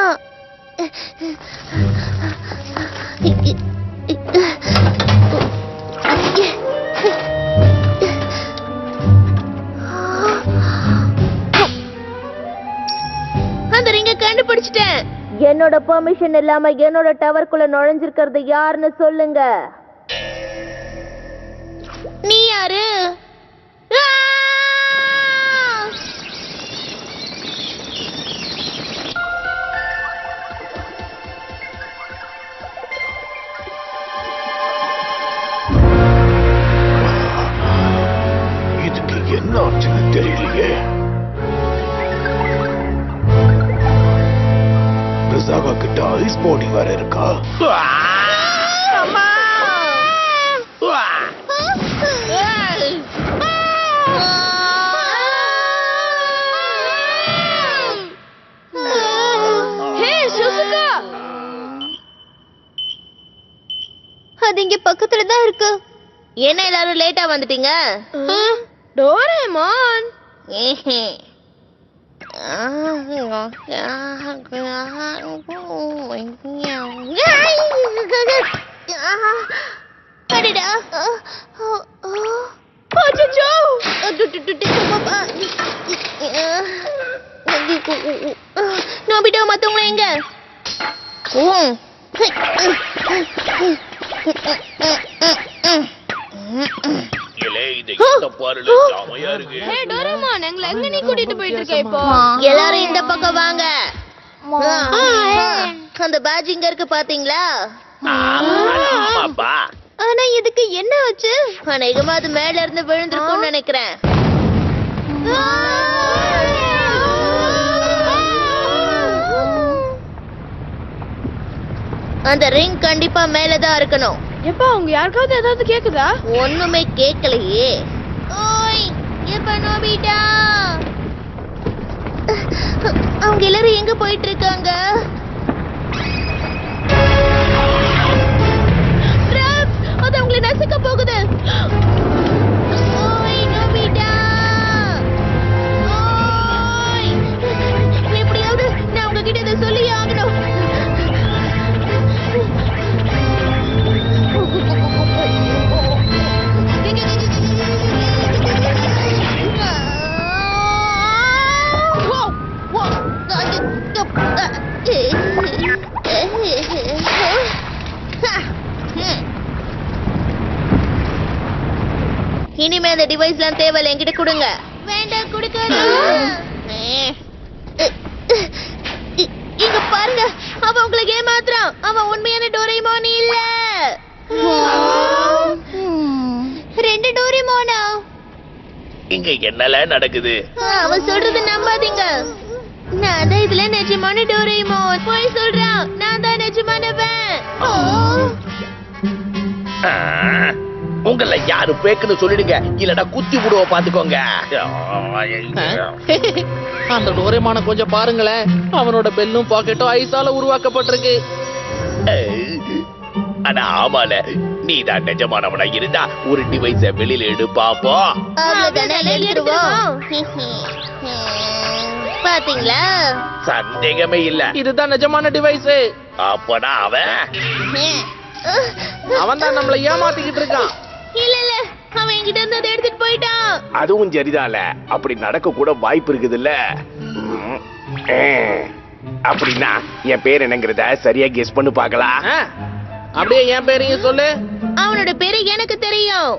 அந்த ரிங்க கண்டுபிடிச்சிட்டேன். என்னோட பெர்மிஷன் இல்லாம என்னோட டவர்க்குள்ள நுழைஞ்சிருக்கிறது யாருன்னு சொல்லுங்க. நீ யாரு? இதுக்கு என்ன ஆச்சுன்னு தெரியலையே. பிரிசாகா கிட்ட ஐஸ் பாடி வேற இருக்கா? அது இங்க பக்கத்துல தான் இருக்கு. என்ன எல்லாரும் லேட்டா வந்துட்டீங்க? டோரேமான், அடடா அச்சச்சோ நோபிட்டா மத்தவங்க எங்க ஏய் டோரேமான் எங்களை எங்க நீ கூட்டிட்டு போயிட்டு இருக்க இப்போ எல்லாரும் இந்த பக்கம் வாங்க அந்த பேட்ஜ் இங்க இருக்கு பாத்தீங்களா ஆமாப்பா. ஆனா இதுக்கு என்ன ஆச்சு அநேகமா அது மேல இருந்து விழுந்திருக்கும்னு நினைக்கிறேன் அந்த ரிங் கண்டிப்பா மேலதான் இருக்கணும் எப்பா அவங்க யாருக்காவது ஏதாவது கேக்குதா ஒண்ணுமே கேட்கலையே ஓய் எப்ப நோபிட்டா அவங்க எல்லாரும் எங்க போயிட்டு இருக்காங்க அது அவங்களை நசுக்க போகுது ஓய் நோபிட்டா ஓய் எப்படியாவது நான் உங்ககிட்ட இதை சொல்லி ஆகணும் இனிமே அந்த டிவைஸ்லாம் தேவையில்லை என்கிட்ட கொடுங்க வேண்டாம் கொடுக்காத இங்க பாருங்க அவன் உங்களுக்கு ஏமாத்துறான் அவன் உண்மையான டோரேமான் இல்ல ரெண்டு டோரேமானா இங்க என்னல நடக்குது அவன் சொல்றது நம்பாதீங்க நான் தான் இதுல நிஜமான டோரேமான் போய் சொல்றான் நான் தான் நிஜமானவன் உங்கள யாரு பேக்குன்னு சொல்லிடுங்க இல்லடா குத்தி விடுவ பாத்துக்கோங்க அந்த டோரேமான கொஞ்சம் பாருங்களேன் அவனோட பெல்லும் பாக்கெட்டும் ஐஸால உருவாக்கப்பட்டிருக்கு ஆனா ஆமால நீ தான் நிஜமானவனா இருந்தா ஒரு டிவைஸ வெளியில எடு பாப்போம் அவ்வளவுதானே எடுத்துருவோம் பாத்தீங்களா சந்தேகமே இல்ல இதுதான் நிஜமான டிவைஸ் அப்படா அவன் அவன் தான் நம்மள ஏமாத்திக்கிட்டு இருக்கான் இல்ல இல்ல அவன் என்கிட்ட இருந்து அதை எடுத்துட்டு போயிட்டான் அதுவும் சரிதான்ல அப்படி நடக்க கூட வாய்ப்பு இருக்குதுல்ல அப்படின்னா என் பேர் என்னங்கறத சரியா கெஸ் பண்ணி பார்க்கலாம் ஆ, அப்படியே என் பேரையும் சொல்லு அவனோட பேரு எனக்கு தெரியும்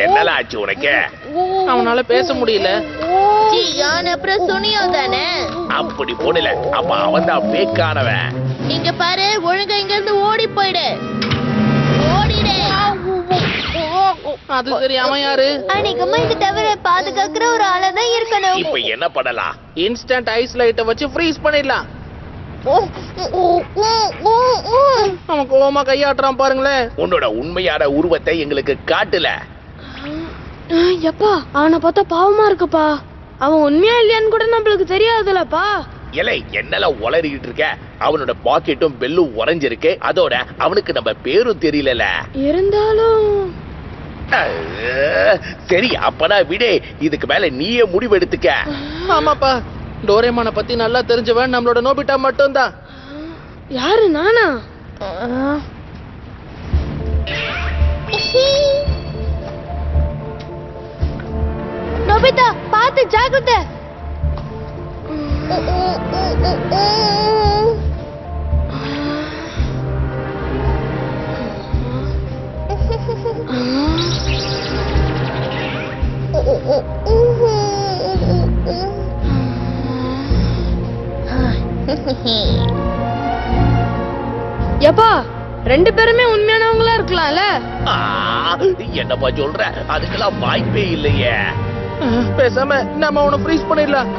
என்னல ஆச்சு உனக்கு அவனால பேச முடியல ஜியான் அப்புறம் சுனியோ தானே அப்படி போடல அப்ப அவன் தான் பேக்கானவன் இங்க பாரு ஒழுங்கா இங்க இருந்து ஓடி போயிடு ஓடிடு அது சரி அவன் யாரு அன்னைக்குமா இந்த டவரை பாதுகாக்கிற ஒரு ஆளதான் இருக்கணும் இப்ப என்ன பண்ணலாம் இன்ஸ்டன்ட் ஐஸ் லைட்டை வச்சு ஃப்ரீஸ் பண்ணிடலாம் அவன் கோவமா கையாட்டுறான் பாருங்களேன் உன்னோட உண்மையான உருவத்தை எங்களுக்கு காட்டல எப்பா அவனை பார்த்தா பாவமா இருக்குப்பா அவன் உண்மையா இல்லையான்னு கூட நம்மளுக்கு தெரியாதுலப்பா இலை என்னல உளறிக்கிட்டு இருக்க அவனோட பாக்கெட்டும் பெல்லும் உறைஞ்சிருக்கு அதோட அவனுக்கு நம்ம பேரும் தெரியல இருந்தாலும் சரி அப்பனா விடே இதுக்கு மேல நீயே முடிவு எடுத்துக்க ஆமாப்பா டோரேமான பத்தி நல்லா தெரிஞ்சவன் நம்மளோட நோபிட்டா மட்டும்தான் யாரு நானா நோபிதா பாத்து ஜாகிரதை எப்பா ரெண்டு பேருமே உண்மையானவங்களா இருக்கலாம்ல என்னப்பா சொல்ற அதுக்கெல்லாம் வாய்ப்பே இல்லையே பேசாம நம்ம அவனை ஃப்ரீஸ் பண்ணிடலாம்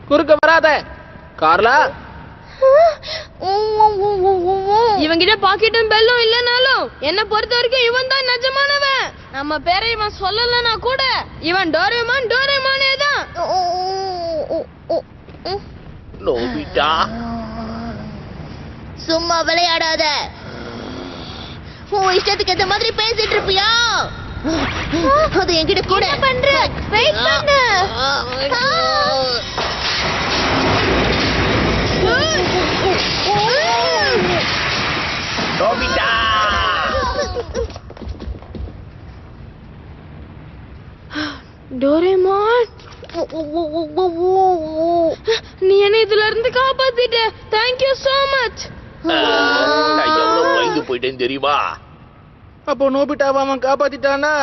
குறுக்க வராத கார்லா இவங்கிட்ட பாக்கெட்டும் பெல்லும் இல்லனாலும் என்ன பொறுத்த வரைக்கும் இவன் தான் நிஜமானவன் நம்ம பேரை இவன் சொல்லலனா கூட இவன் டோரேமான் டோரேமானே தான் நோபிட்டா சும்மா விளையாடாத உன் இஷ்டத்துக்கு ஏத்த மாதிரி பேசிட்டு இருப்பியா அது என்கிட்ட கூட பண்ற வெயிட் பண்ணு. நோபிதா டோரேமான், நீ என்ன இதுல இருந்து காப்பாத்திட்ட. Thank you so much. நான் எவ்வளவு பயந்து போயிட்டேன்னு தெரியுமா? அப்போ நோபிட்டாவை அவன் காப்பாத்திட்டானா?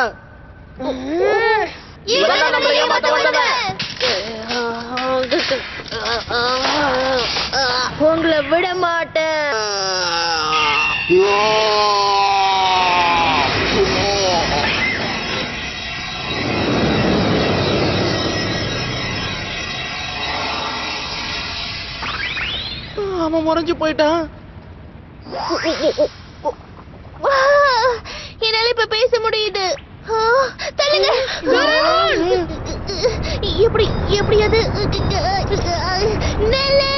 இவன் நம்மளை ஏமாத்த வந்தவன். உங்களை விட மாட்டேன். அவன் முறைஞ்சு போயிட்டான். என்னால இப்ப பேச முடியுது. தள்ளுங்க. எப்படி எப்படி அது நெல்லு.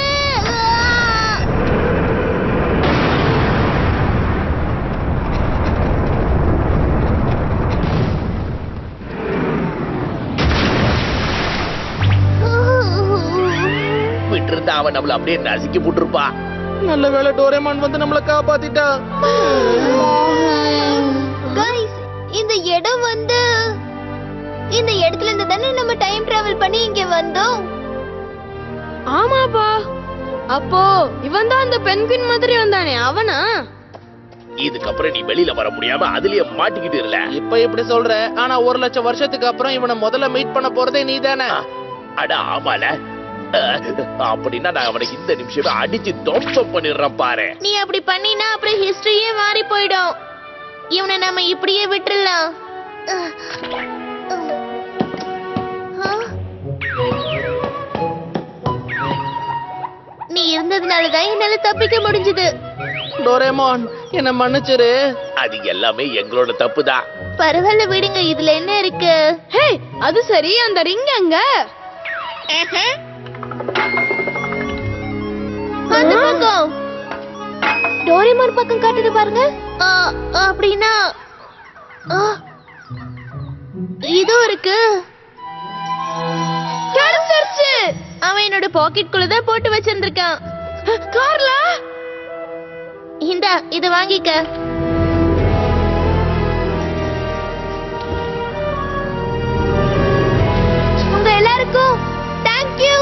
விட்டு அவன் நம்மள அப்படியே நசுக்கி போட்டுருப்பா. நல்ல வேளை டோரேமான் வந்து நம்மள காப்பாத்திட்டான். Guys, இந்த இடம் வந்து இந்த இடத்துல இருந்து தானே நம்ம டைம் டிராவல் பண்ணி இங்க வந்தோம். ஆமாப்பா. அப்போ இவன் தான் அந்த பென்குயின் மாதிரி வந்தானே, அவனா? இதுக்கப்புறம் நீ வெளியில வர முடியாம அதுலயே மாட்டிக்கிட்டு இல்ல. இப்ப இப்படி சொல்ற, ஆனா 1,00,000 வருஷத்துக்கு அப்புறம் இவனை முதல்ல மீட் பண்ண போறதே நீதானே. அட ஆமால. அப்படின்னா நான் அவனை இந்த நிமிஷமே அடிச்சு தோம்சம் பண்ணிடுறேன் பாரு. நீ அப்படி பண்ணினா அப்புறம் ஹிஸ்டரியே மாறி போயிடும். இவனை நம்ம இப்படியே விட்டுறலாம். நீ இருந்ததுனாலதான் என்னால தப்பிக்க முடிஞ்சது. டோரேமான், என்ன மன்னிச்சிரு. அது எல்லாமே எங்களோட தப்புதான். பரவாயில்ல விடுங்க, இதுல என்ன இருக்கு? ஹே, அது சரி, அந்த ரிங் அங்க. அந்த பக்கம் டோரேமான் பக்கம் காட்டுது பாருங்க. அப்படின்னா இதுவும் இருக்கு. கிடைச்சிருச்சு. அவன் என்னோட பாக்கெட் குள்ளதான் போட்டு வச்சிருந்திருக்கான். கார்ல இந்தா இத வாங்கிக்க. உங்க எல்லாருக்கும் தேங்க்யூ.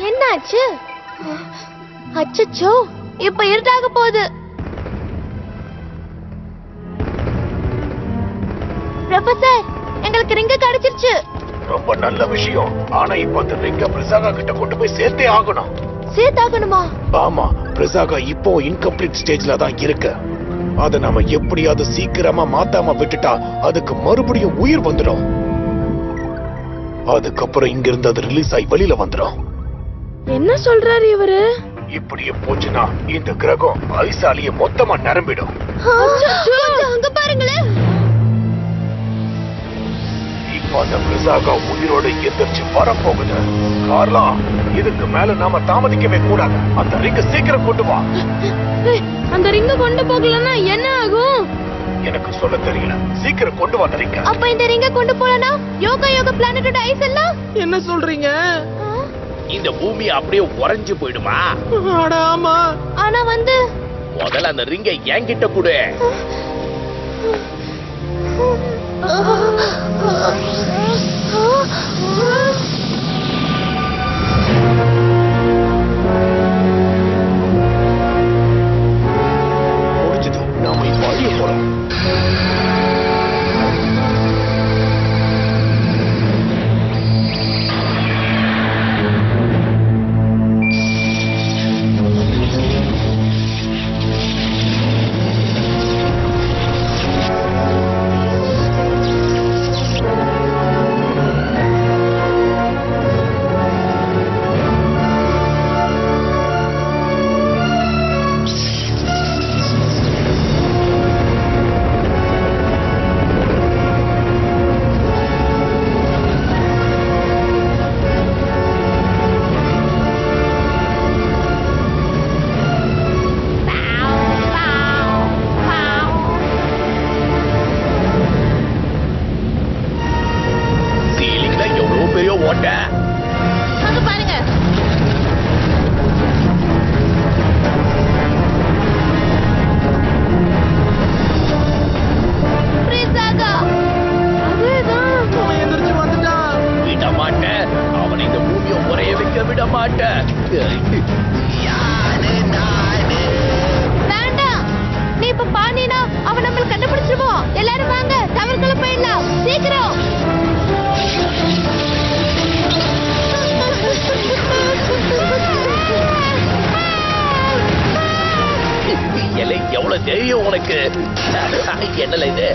என்னாச்சு? அச்சச்சோ, இப்ப இருட்டாக போகுது. ப்ரொஃபசர், எங்களுக்கு ரிங்க கிடைச்சிருச்சு. ரொம்ப நல்ல விஷயம். ஆனா இப்ப அந்த ரிங்க பிரிசாகா கிட்ட கொண்டு போய் சேர்த்தே ஆகணும். சேர்த்தாகணுமா? ஆமா, பிரிசாகா இப்போ இன்கம்ப்ளீட் ஸ்டேஜ்ல தான் இருக்கு. அத நாம எப்படியாவது சீக்கிரமா மாத்தாம விட்டுட்டா அதுக்கு மறுபடியும் உயிர் வந்துடும். அதுக்கப்புறம் இங்க இருந்து அது ரிலீஸ் ஆகி வெளியில வந்துடும். என்ன சொல்றாரு இவரு? இப்படியே போச்சுன்னா இந்த கிரகம் ஐசாலிய மொத்தமா நிரம்பிடும். அங்க பாருங்களேன். இப்ப அந்த பிரிசாகா உயிரோட எந்திரிச்சு வரப்போகுது. கார்லா, இதுக்கு மேல நாம தாமதிக்கவே கூடாது. அந்த ரிங்க சீக்கிரம் கொண்டு வா. அந்த ரிங்க கொண்டு போகலன்னா என்ன ஆகும்? எனக்கு சொல்ல தெரியல. சீக்கிரம் கொண்டு வா ரிங்க. அப்ப இந்த ரிங்க கொண்டு போலனா யோகா யோகா பிளானட்டோட ஐஸ் எல்லாம் என்ன சொல்றீங்க? இந்த பூமி அப்படியே உறைஞ்சு போயிடுமா? அட ஆமா. ஆனா வந்து முதல்ல அந்த ரிங்கை என்கிட்ட கொடு. முடிஞ்சது. நாம இப்ப அழிய போறோம். வேண்டாம், நீ இப்ப பாண்டினா அவன் நம்மள கண்டுபிடிச்சிருவோம். எல்லாரும் வாங்க, டவர்க்குள்ள போயிடலாம் சீக்கிரம். எவ்வளவு தெரியும் உனக்கு? என்னல இது?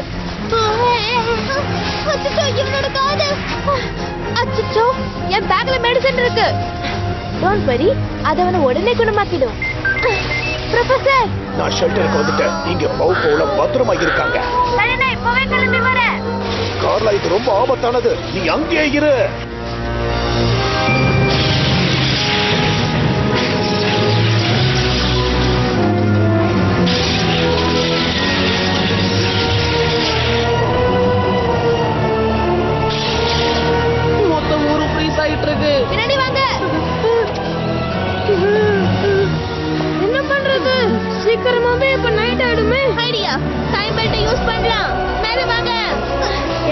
அச்சச்சோ, இவனோட காது. அச்சச்சோ, என் பேக்ல மெடிசன் இருக்கு. டோன்ட் வரி, அது அவனை உடனே குணமாக்கிடும். ப்ரொஃபசர், நான் ஷெல்டருக்கு வந்துட்டேன். இங்க பவுல பத்திரமா இருக்காங்க. நான் இப்பவே கிளம்பி வரேன். கார்லா, இது ரொம்ப ஆபத்தானது. நீ அங்கேயே இரு. மொத்த ஊரு ஃப்ரீஸ் ஆயிட்டு இருக்கு. பின்னாடி வாங்க. என்ன பண்றது? சீக்கிரமாவே இப்ப நைட் ஆயிடுமே. ஐடியா, டைம் பெல்ட் யூஸ் பண்ணலாம். மேல வாங்க.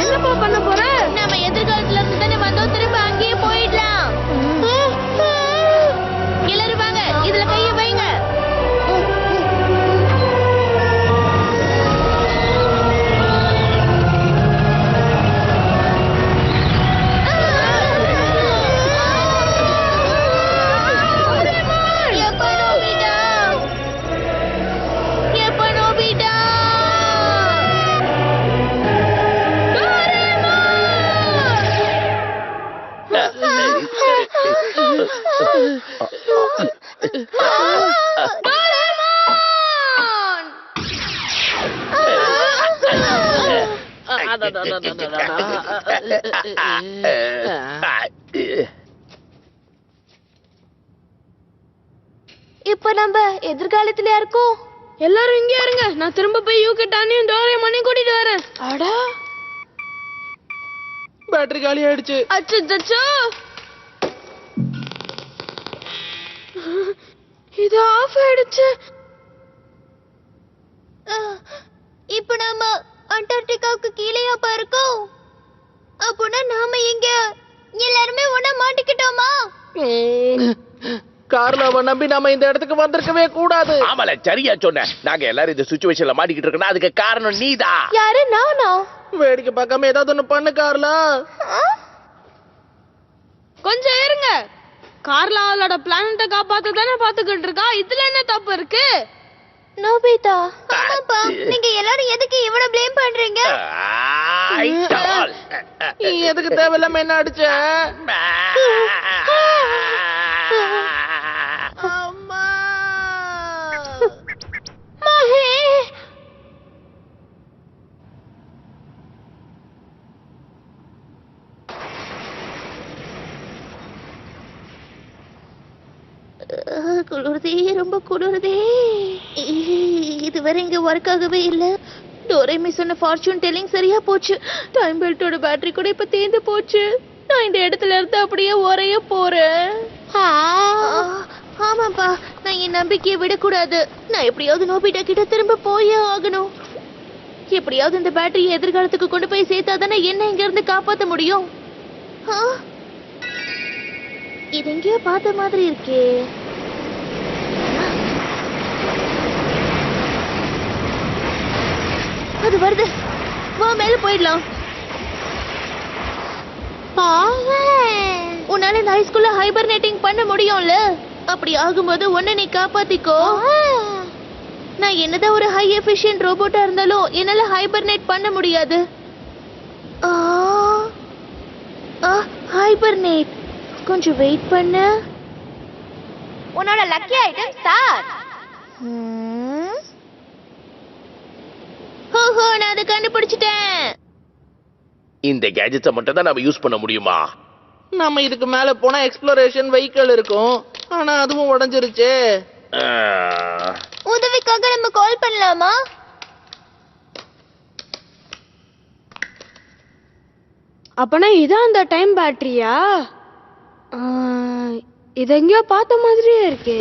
என்னப்பா பண்ண போற? நம்ம எதிர்காலத்துல இருந்து தானே வந்தோம், திரும்ப அங்கேயே போயிடலாம். எல்லாரும் வாங்க, இதுல கைய வைங்க. எப்ப நோபிட்டா? எப்ப நோபிட்டா? இப்ப நம்ம எதிர்காலத்துல இருக்கோம். எல்லாரும் இங்கே இருங்க, நான் திரும்ப போய் யூகிட்டானையும் டோரேமானையும் கூட்டிட்டு வரேன். அடா, பேட்டரி காலி ஆயிடுச்சு. அச்சச்சோ, இது ஆஃப் ஆயிடுச்சு. இப்ப நாம அண்டார்டிகாவுக்கு கீழேயாப்பா இருக்கோம். அப்போனா நாம இங்க எல்லாருமே ஒண்ணா மாட்டிக்கிட்டோமா? கார்லாவை நம்பி நாம இந்த இடத்துக்கு வந்திருக்கவே கூடாது. ஆமால, சரியா சொன்ன. நாங்க எல்லாரும் இந்த சிச்சுவேஷன்ல மாட்டிக்கிட்டு இருக்கோம்னா அதுக்கு காரணம் நீதான். யாரு? நானா? வேடிக்கை பார்க்காம ஏதாவது ஒண்ணு பண்ணு கார்லா. கொஞ்சம் இருங்க. கார்லா அவளோட பிளானட்டை காப்பாத்த தானே பாத்துக்கிட்டு இருக்கா. இதுல என்ன தப்பு இருக்கு? நோபிதா, ஆமாப்பா, நீங்க எல்லாரும் எதுக்கு இவ்வளவு ப்ளேம் பண்றீங்க? நீ எதுக்கு தேவையில்லாம என்ன அடிச்ச? அம்மா. குளிருதே, ரொம்ப குளிருதே. இதுவரை இங்க ஒர்க் ஆகவே இல்ல. டோரேமி சொன்ன ஃபார்ச்சூன் டெல்லிங் சரியா போச்சு. டைம் பெல்ட்டோட பேட்டரி கூட இப்ப தேர்ந்து போச்சு. நான் இந்த இடத்துல இருந்து அப்படியே உரைய போறேன். ஆமாப்பா, நான் என் நம்பிக்கையை விடக்கூடாது. நான் எப்படியாவது நோபிட்டா கிட்ட திரும்ப போயே ஆகணும். எப்படியாவது இந்த பேட்டரியை எதிர்காலத்துக்கு கொண்டு போய் சேர்த்தாதானே என்ன இங்க இருந்து காப்பாத்த முடியும். இது எங்கேயோ பார்த்த மாதிரி இருக்கே. அது வருது. வா, மேல போயிடலாம். உன்னால இந்த ஹைஸ்கூல்ல ஹைபர்னேட்டிங் பண்ண முடியும்ல? அப்படி ஆகும்போது உன்னை நீ காப்பாத்திக்கோ. நான் என்னதான் ஒரு ஹை எஃபிஷியன்ட் ரோபோட்டா இருந்தாலும் என்னால ஹைபர்னேட் பண்ண முடியாது. ஹைபர்னேட். கொஞ்சம் வெயிட் பண்ணு. உன்னோட லக்கி ஐட்டம் ஸ்டார். ஓஹோ, நான் அதை கண்டுபிடிச்சிட்டேன். இந்த கேஜெட்ஸை மட்டும் தான் நாம யூஸ் பண்ண முடியுமா? நம்ம இதுக்கு மேல போனா எக்ஸ்ப்ளோரேஷன் வெஹிக்கிள் இருக்கும். ஆனா அதுவும் உடைஞ்சிருச்சு. உதவிக்காக நம்ம கால் பண்ணலாமா? அப்பனா இதான் அந்த டைம் பேட்டரியா? இது எங்கேயோ பார்த்த மாதிரியே இருக்கே.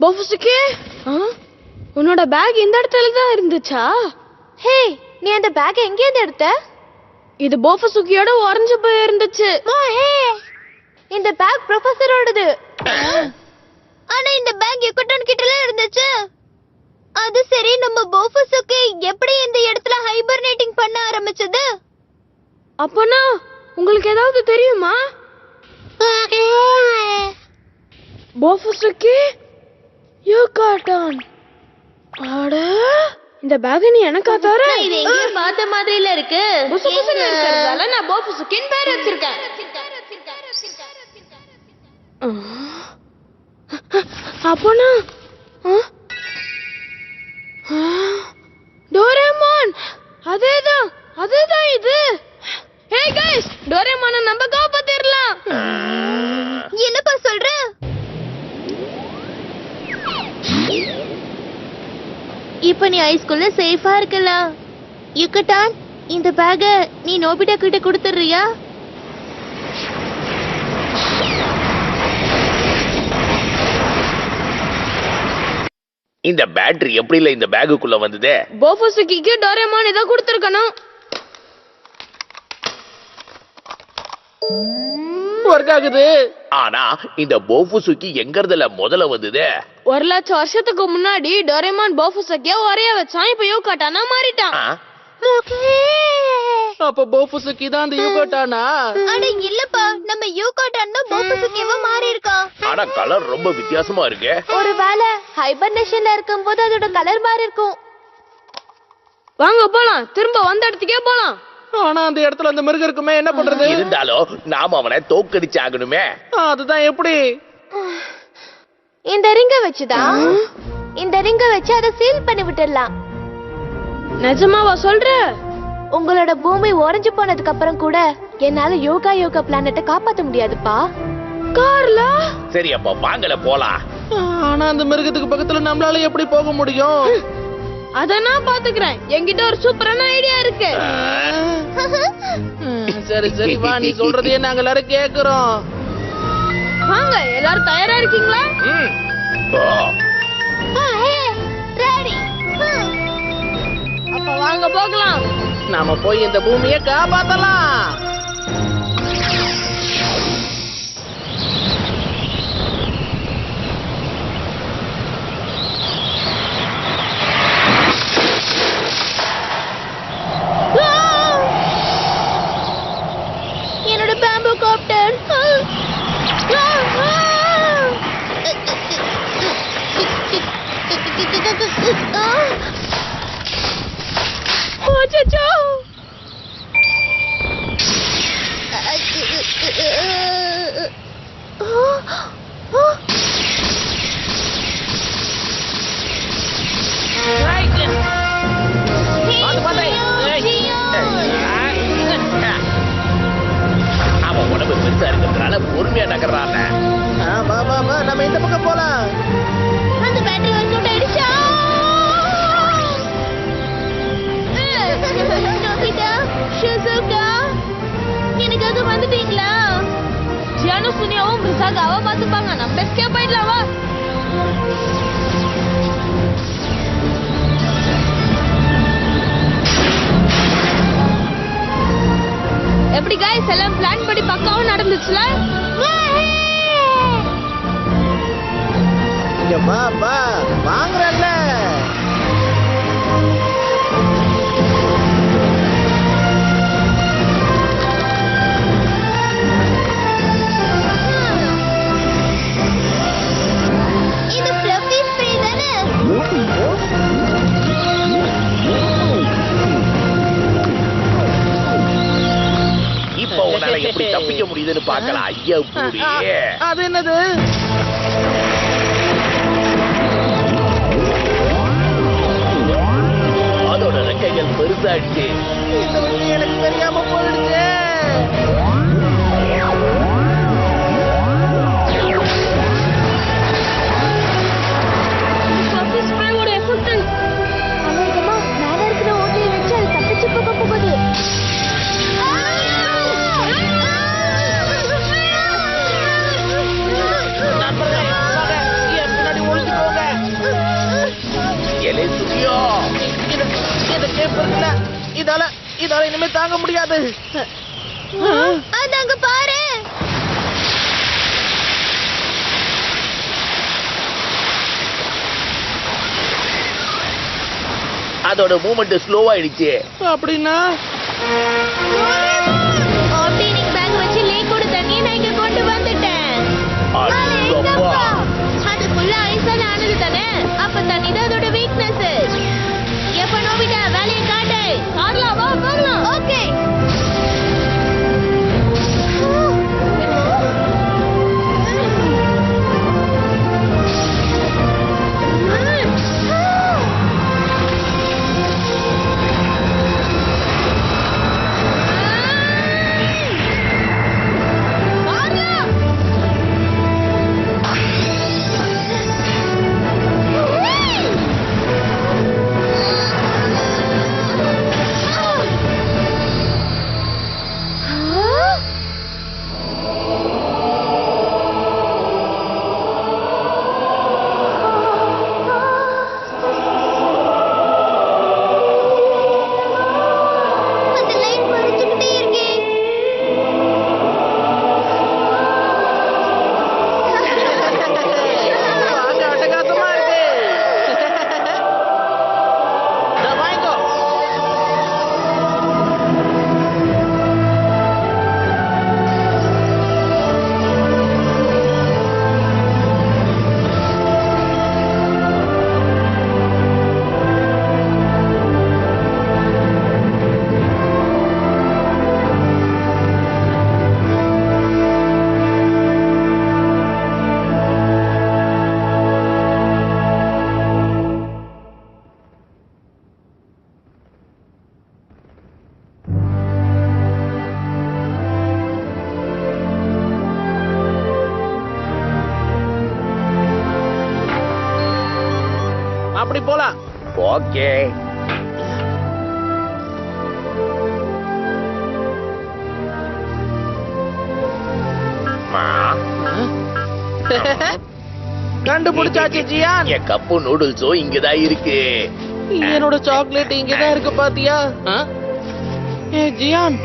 பஃபுசுக்கே, உன்னோட பேக் இந்த இடத்துல தான் இருந்துச்சா? ஹே, நீ அந்த பேக் எங்க இருந்து எடுத்த? இது போஃபசுக்கியோட உறைஞ்சு போய் இருந்துச்சு. இந்த பேக் ப்ரொஃபஸரோடது. ஆனா இந்த பேக் யுகட்டான் கிட்டல இருந்துச்சு. அது சரி, நம்ம போஃபஸுக்கு எப்படி இந்த இடத்துல ஹைபர்னேட்டிங் பண்ண ஆரம்பிச்சது? அப்பனா உங்களுக்கு ஏதாவது தெரியுமா? போஃபஸுக்கு யுகட்டான். அட, இந்த பேக் நீ எனக்கா தர? இது எங்கேயோ பார்த்த மாதிரில இருக்கு. புசுபுசுன்னு இருக்கிறதால நான் போஃபஸுக்கின் பேர் வச்சிருக்கேன். அப்பனா டோரேமான், அதேதான் இது. ஹே गाइस, டோரேமானை நம்ம காப்பாத்திரலாம். என்னப்பா சொல்ற? இப்ப நீ ஹைஸ்கூல்ல சேஃபா இருக்கலாம். யுகட்டான், இந்த பேக்க நீ நோபிட்டா கிட்ட கொடுத்துறியா? இந்த பேட்டரி எப்படி இல்ல இந்த பேக்குக்குள்ள வந்தது? போஃபஸுக்கிக்கு டோரேமான் இத கொடுத்திருக்கணும். ஒர்க் ஆகுது. ஆனா இந்த போஃபுசுக்கி எங்க இருந்துல முதல்ல வந்தது? 1,00,000 வருஷத்துக்கு முன்னாடி டோரேமான் போஃபஸுக்கிய ஒரே வச்சான். இப்ப யுகட்டானா மாறிட்டான். ஆ? அப்ப போஃபுசுக்கி தான் அந்த யுகட்டானா? அட இல்லப்பா, நம்ம யுகட்டான் தான் போஃபஸுக்கியவா மாறி இருக்கான். ஆனா கலர் ரொம்ப வித்தியாசமா இருக்கு. ஒருவேளை ஹைபர்னேஷன்ல இருக்கும்போது அதோட கலர் மாறி இருக்கும். வாங்க போலாம், திரும்ப வந்த இடத்துக்கே போலாம். ஆனா அந்த இடத்துல அந்த மிருகம் இருக்குமே, என்ன பண்றது? இருந்தாலும் நாம அவனை தோக்கடிச்சு ஆகணுமே. அதுதான் எப்படி? இந்த ரிங்க வச்சுதான், இந்த ரிங்க வச்சு அதை சீல் பண்ணி விட்டுடலாம். நிஜமாவா சொல்ற? உங்களோட பூமி உறைஞ்சு போனதுக்கு அப்புறம் கூட என்னால யோகா பிளானட்டை காப்பாத்த முடியாதுப்பா. கார்லா, சரி அப்ப வாங்கல போலாம். ஆனா அந்த மிருகத்துக்கு பக்கத்துல நம்மளால எப்படி போக முடியும்? அத நான் பாத்துக்கிறேன். என்கிட்ட ஒரு சூப்பரான ஐடியா இருக்கு. சரி வா, நீ சொல்றதையே நாங்க எல்லாரும் கேக்குறோம். வாங்க, எல்லாரும் தயாரா இருக்கீங்களா? ம். ஓ. ரெடி. அப்ப வாங்க போகலாம். நாம போய் இந்த பூமியை காப்பாத்தலாம். என்னோட பேம்பு காப்டர். அச்சச்சோ. அவன் உடம்பு பெருசா இருக்கிறதுனால பொறுமையா நகர்றான். வா, நம்ம இந்த பக்கம் போலாம். அந்த பேட்டரி ஒர்க் அவுட் ஆயிடுச்சா? நோபிட்டா, ஷிசுகா, எனக்காக வந்துட்டீங்களா? ஜியானு சுனியாவும் பிரிசாகாவா பாத்துப்பாங்க. நம்ம எஸ்கேப் ஆயிடலாம். வா. எப்படி गाइस, எல்லாம் பிளான் படி பக்காவா நடந்துச்சுல? இங்க வா, வாங்குறல்ல. இது ஃப்ளஃபி ஸ்ப்ரே தானே? இப்ப உன்னால எப்படி தப்பிக்க முடியுதுன்னு பார்க்கலாம். ஐயா பூரி. அது என்னது? அதோட ரெக்கைகள் பெருசாச்சு. இந்த விஷயம் எனக்கு தெரியாம போயிடுச்சு. ஃப்ளஃபி ஸ்ப்ரேவோட எஃபெக்ட் அநேகமா மேல இருக்கிற ஓட்டையை வச்சு அது தப்பிச்சு போக போகுது. என் பின்னாடி ஒளிஞ்சுக்கோங்க. எலே சுனியோ. இத கேப்பர்ல. இதால இனிமே தாங்க முடியாது. அது அங்க பாரு. அதோட மூவ்மெண்ட் ஸ்லோவாயிடுச்சு. அப்படின்னா ஆப்டீனிக் பேக் வச்சு லேக்கோட தண்ணியை நான் இங்க கொண்டு வந்துட்டேன். ஐயப்பா. அது ஃபுல்லா ஐஸால ஆனது தானே, அப்ப தண்ணி தான் அதோட வீக்னஸ். எப்ப நோபிட்டா வேலையை காட்டு. கார்லா வா போகலாம். ஓகே. அட்டகாசமா இருக்கு. இதோ வாங்கிக்கோ. அப்படி போலாம். ஓகே. கண்டுபிடிச்சாச்சு ஜியான். என் கப்பு நூடுல்ஸும் இங்கதான் இருக்கு. என்னோட சாக்லேட் இங்கதான் இருக்கு பாத்தியா? ஏ ஜியான்,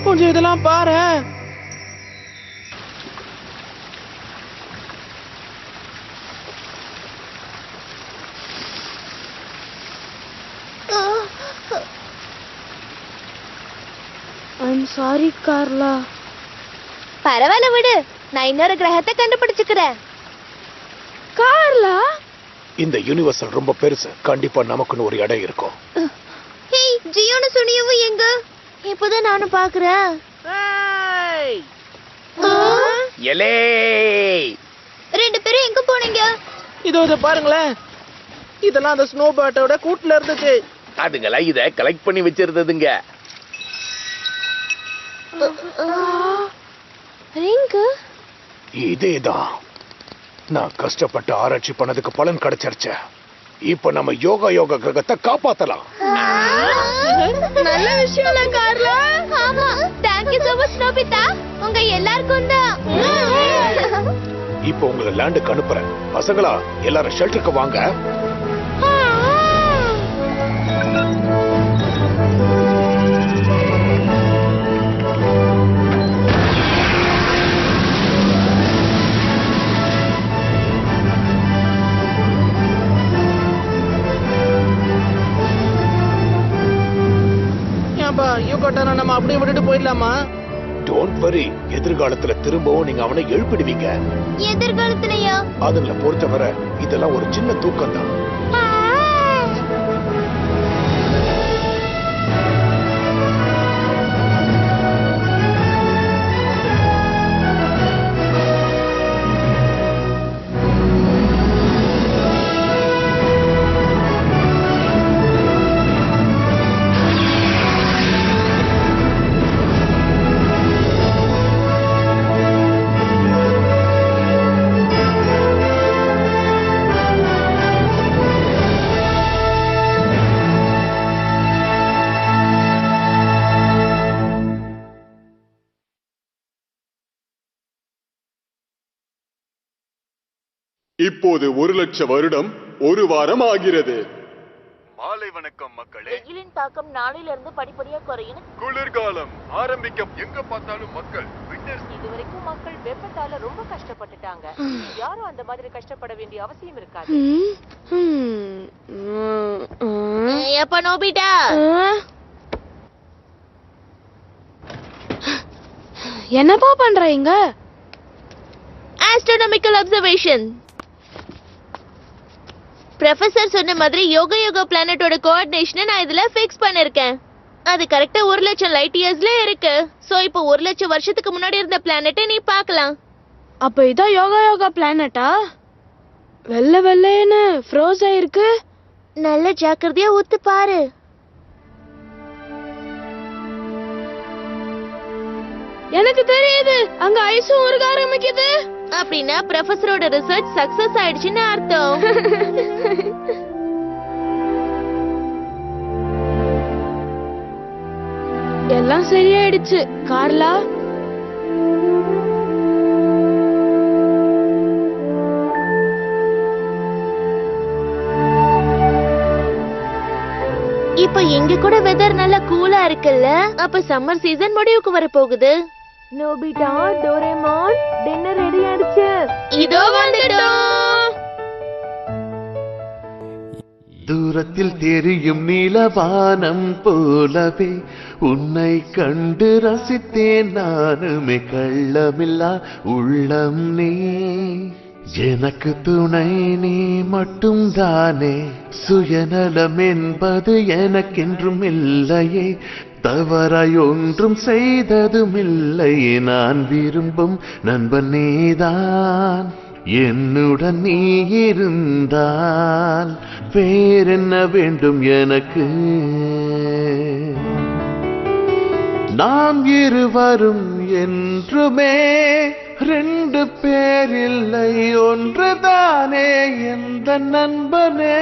கொஞ்சம் இதெல்லாம் பாரு. ஐம் சாரி கார்லா. பரவாயில்ல விடு, நான் இன்னொரு கிரகத்தை கண்டுபிடிச்சுக்கிறேன். கார்லா, இந்த யூனிவர்சல் ரொம்ப பெருசு, கண்டிப்பா நமக்குன்னு ஒரு இடம் இருக்கும். ஹேய், ஜியோன சுனியவும் எங்க? இப்பதான் நானும் பாக்குறேன். ஏய், எலே. ரெண்டு பேரும் எங்க போனீங்க? இதோ இதை பாருங்களேன். இதெல்லாம் அந்த ஸ்னோ பேட்டோட கூட்டுல இருந்துச்சு. அதுங்கெல்லாம் இத கலெக்ட் பண்ணி வச்சிருந்ததுங்க. ரிங்கு? இதேதான். நான் கஷ்டப்பட்டு ஆராய்ச்சி பண்ணதுக்கு பலன் கிடைச்சிருச்சு. இப்ப நம்ம யோகா கிரகத்தை காப்பாத்தலாம். நல்ல விஷயம்ல கார்லா. ஆமா, தேங்க் யூ so much நோபிதா. உங்க எல்லாருக்கும் தான். இப்ப உங்களை லேண்டுக்கு அனுப்புறேன். பசங்களா, எல்லாரும் ஷெல்டருக்கு வாங்க. யோகாட்டான நம்ம அப்படியே விட்டுட்டு போயிடலாமா? டோன்ட் வரி, எதிர்காலத்துல திரும்பவும் நீங்க அவனை எழுப்பிடுவீங்க. எதிர்காலத்துலயா? அதுல பொறுத்தவரை இதெல்லாம் ஒரு சின்ன தூக்கம் தான். இப்போது 1,00,000 வருடம் 1 வாரம் ஆகிறது. மாலை வணக்கம் மக்களே. வெயிலின் தாக்கம் நாளையில இருந்து படிப்படியா குறையும். குளிர்காலம் ஆரம்பிக்க எங்க பார்த்தாலும் மக்கள் இதுவரைக்கும் மக்கள் வெப்பத்தால ரொம்ப கஷ்டப்பட்டுட்டாங்க. யாரும் அந்த மாதிரி கஷ்டப்பட வேண்டிய அவசியம் இருக்காது. எப்ப நோபிட்டா என்னப்பா பண்றீங்க? Astronomical observation. ப்ரொஃபசர் சொன்ன மாதிரி யோகா பிளானட்டோட கோஆர்டினேஷனை நான் இதுல ஃபிக்ஸ் பண்ணிருக்கேன். அது கரெக்டா 1,00,000 லைட் இயர்ஸ்ல இருக்கு. சோ இப்போ 1,00,000 வருஷத்துக்கு முன்னாடி இருந்த பிளானட்டை நீ பார்க்கலாம். அப்ப இதான் யோகா பிளானட்டா? வெள்ளை வெள்ளைன்னு ஃப்ரோஸ் ஆயிருக்கு. நல்ல ஜாக்கிரதையா ஊத்து பாரு. எனக்கு தெரியுது, அங்க ஐஸும் உருக ஆரம்பிக்குது. அப்படின்னா ப்ரொஃபசரோட ரிசர்ச் சக்சஸ் ஆயிடுச்சுன்னு அர்த்தம். எல்லாம் சரியாயிடுச்சு. கார்லா, இப்ப எங்க கூட வெதர் நல்லா கூலா இருக்குல்ல? அப்ப சம்மர் சீசன் முடிவுக்கு வர போகுது. நோபிட்டா, டோரேமான், டின்னர் ரெடி ஆயிடுச்சு. இதோ வந்துட்டோம். தூரத்தில் தெரியும் நீலவானம் போலவே உன்னை கண்டு ரசித்தேன் நானுமே. கள்ளமில்லா உள்ளம் நீ, எனக்கு துணை நீ மட்டும் தானே. சுயநலம் என்பது எனக்கென்றும் இல்லையே, தவறாய் ஒன்றும் செய்ததும் இல்லை. நான் விரும்பும் நண்பன் நீதான், என்னுடன் நீ இருந்தால் வேறென்ன வேண்டும் எனக்கு. நாம் இருவரும் என்றுமே 2 பேர் இல்லை, ஒன்றுதானே எந்த நண்பனே.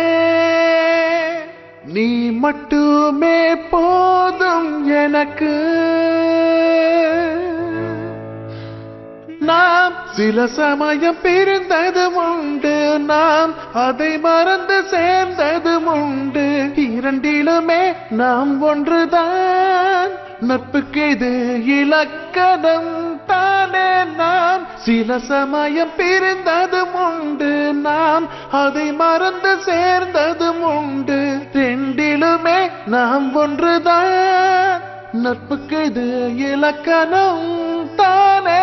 நீ மட்டுமே போதும் எனக்கு. நாம் சில சமயம் பிரிந்ததும் உண்டு, நாம் அதை மறந்து சேர்ந்ததும் உண்டு. இரண்டிலுமே நாம் ஒன்றுதான், நட்புக்கு இது இலக்கணம் தானே. நாம் சில சமயம் பிரிந்ததும் உண்டு, நாம் அதை மறந்து சேர்ந்ததும் உண்டு. ரெண்டிலுமே நாம் ஒன்றுதான், நட்புக்கு இது இலக்கணம் தானே.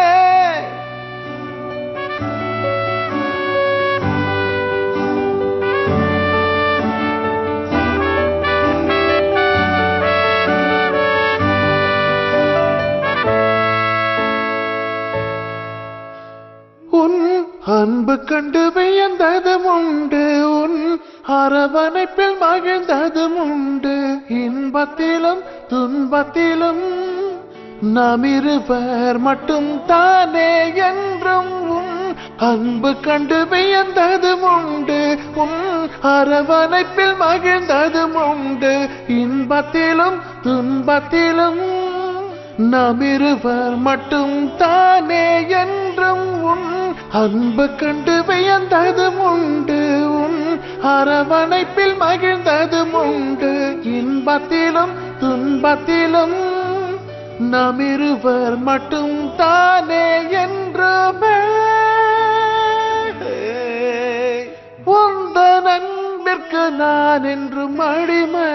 உன் அன்பு கண்டு வியந்ததும் உண்டு, உன் அரவணைப்பில் மகிழ்ந்ததும் உண்டு. இன்பத்திலும் துன்பத்திலும் நாம் இருவர் மட்டும் தானே என்றும். உன் அன்பு கண்டு வியந்ததும் உண்டு, உன் அரவணைப்பில் மகிழ்ந்ததும் உண்டு. இன்பத்திலும் துன்பத்திலும் நாம் இருவர் மட்டும் தானே என்றும். உன் அன்பு கண்டு வியந்ததும் உண்டு, உன் அரவணைப்பில் மகிழ்ந்ததும் உண்டு. இன்பத்திலும் துன்பத்திலும் நாம் இருவர் மட்டும் தானே என்றுமே. உந்த நண்பிற்கு நான் என்றும் அடிமை.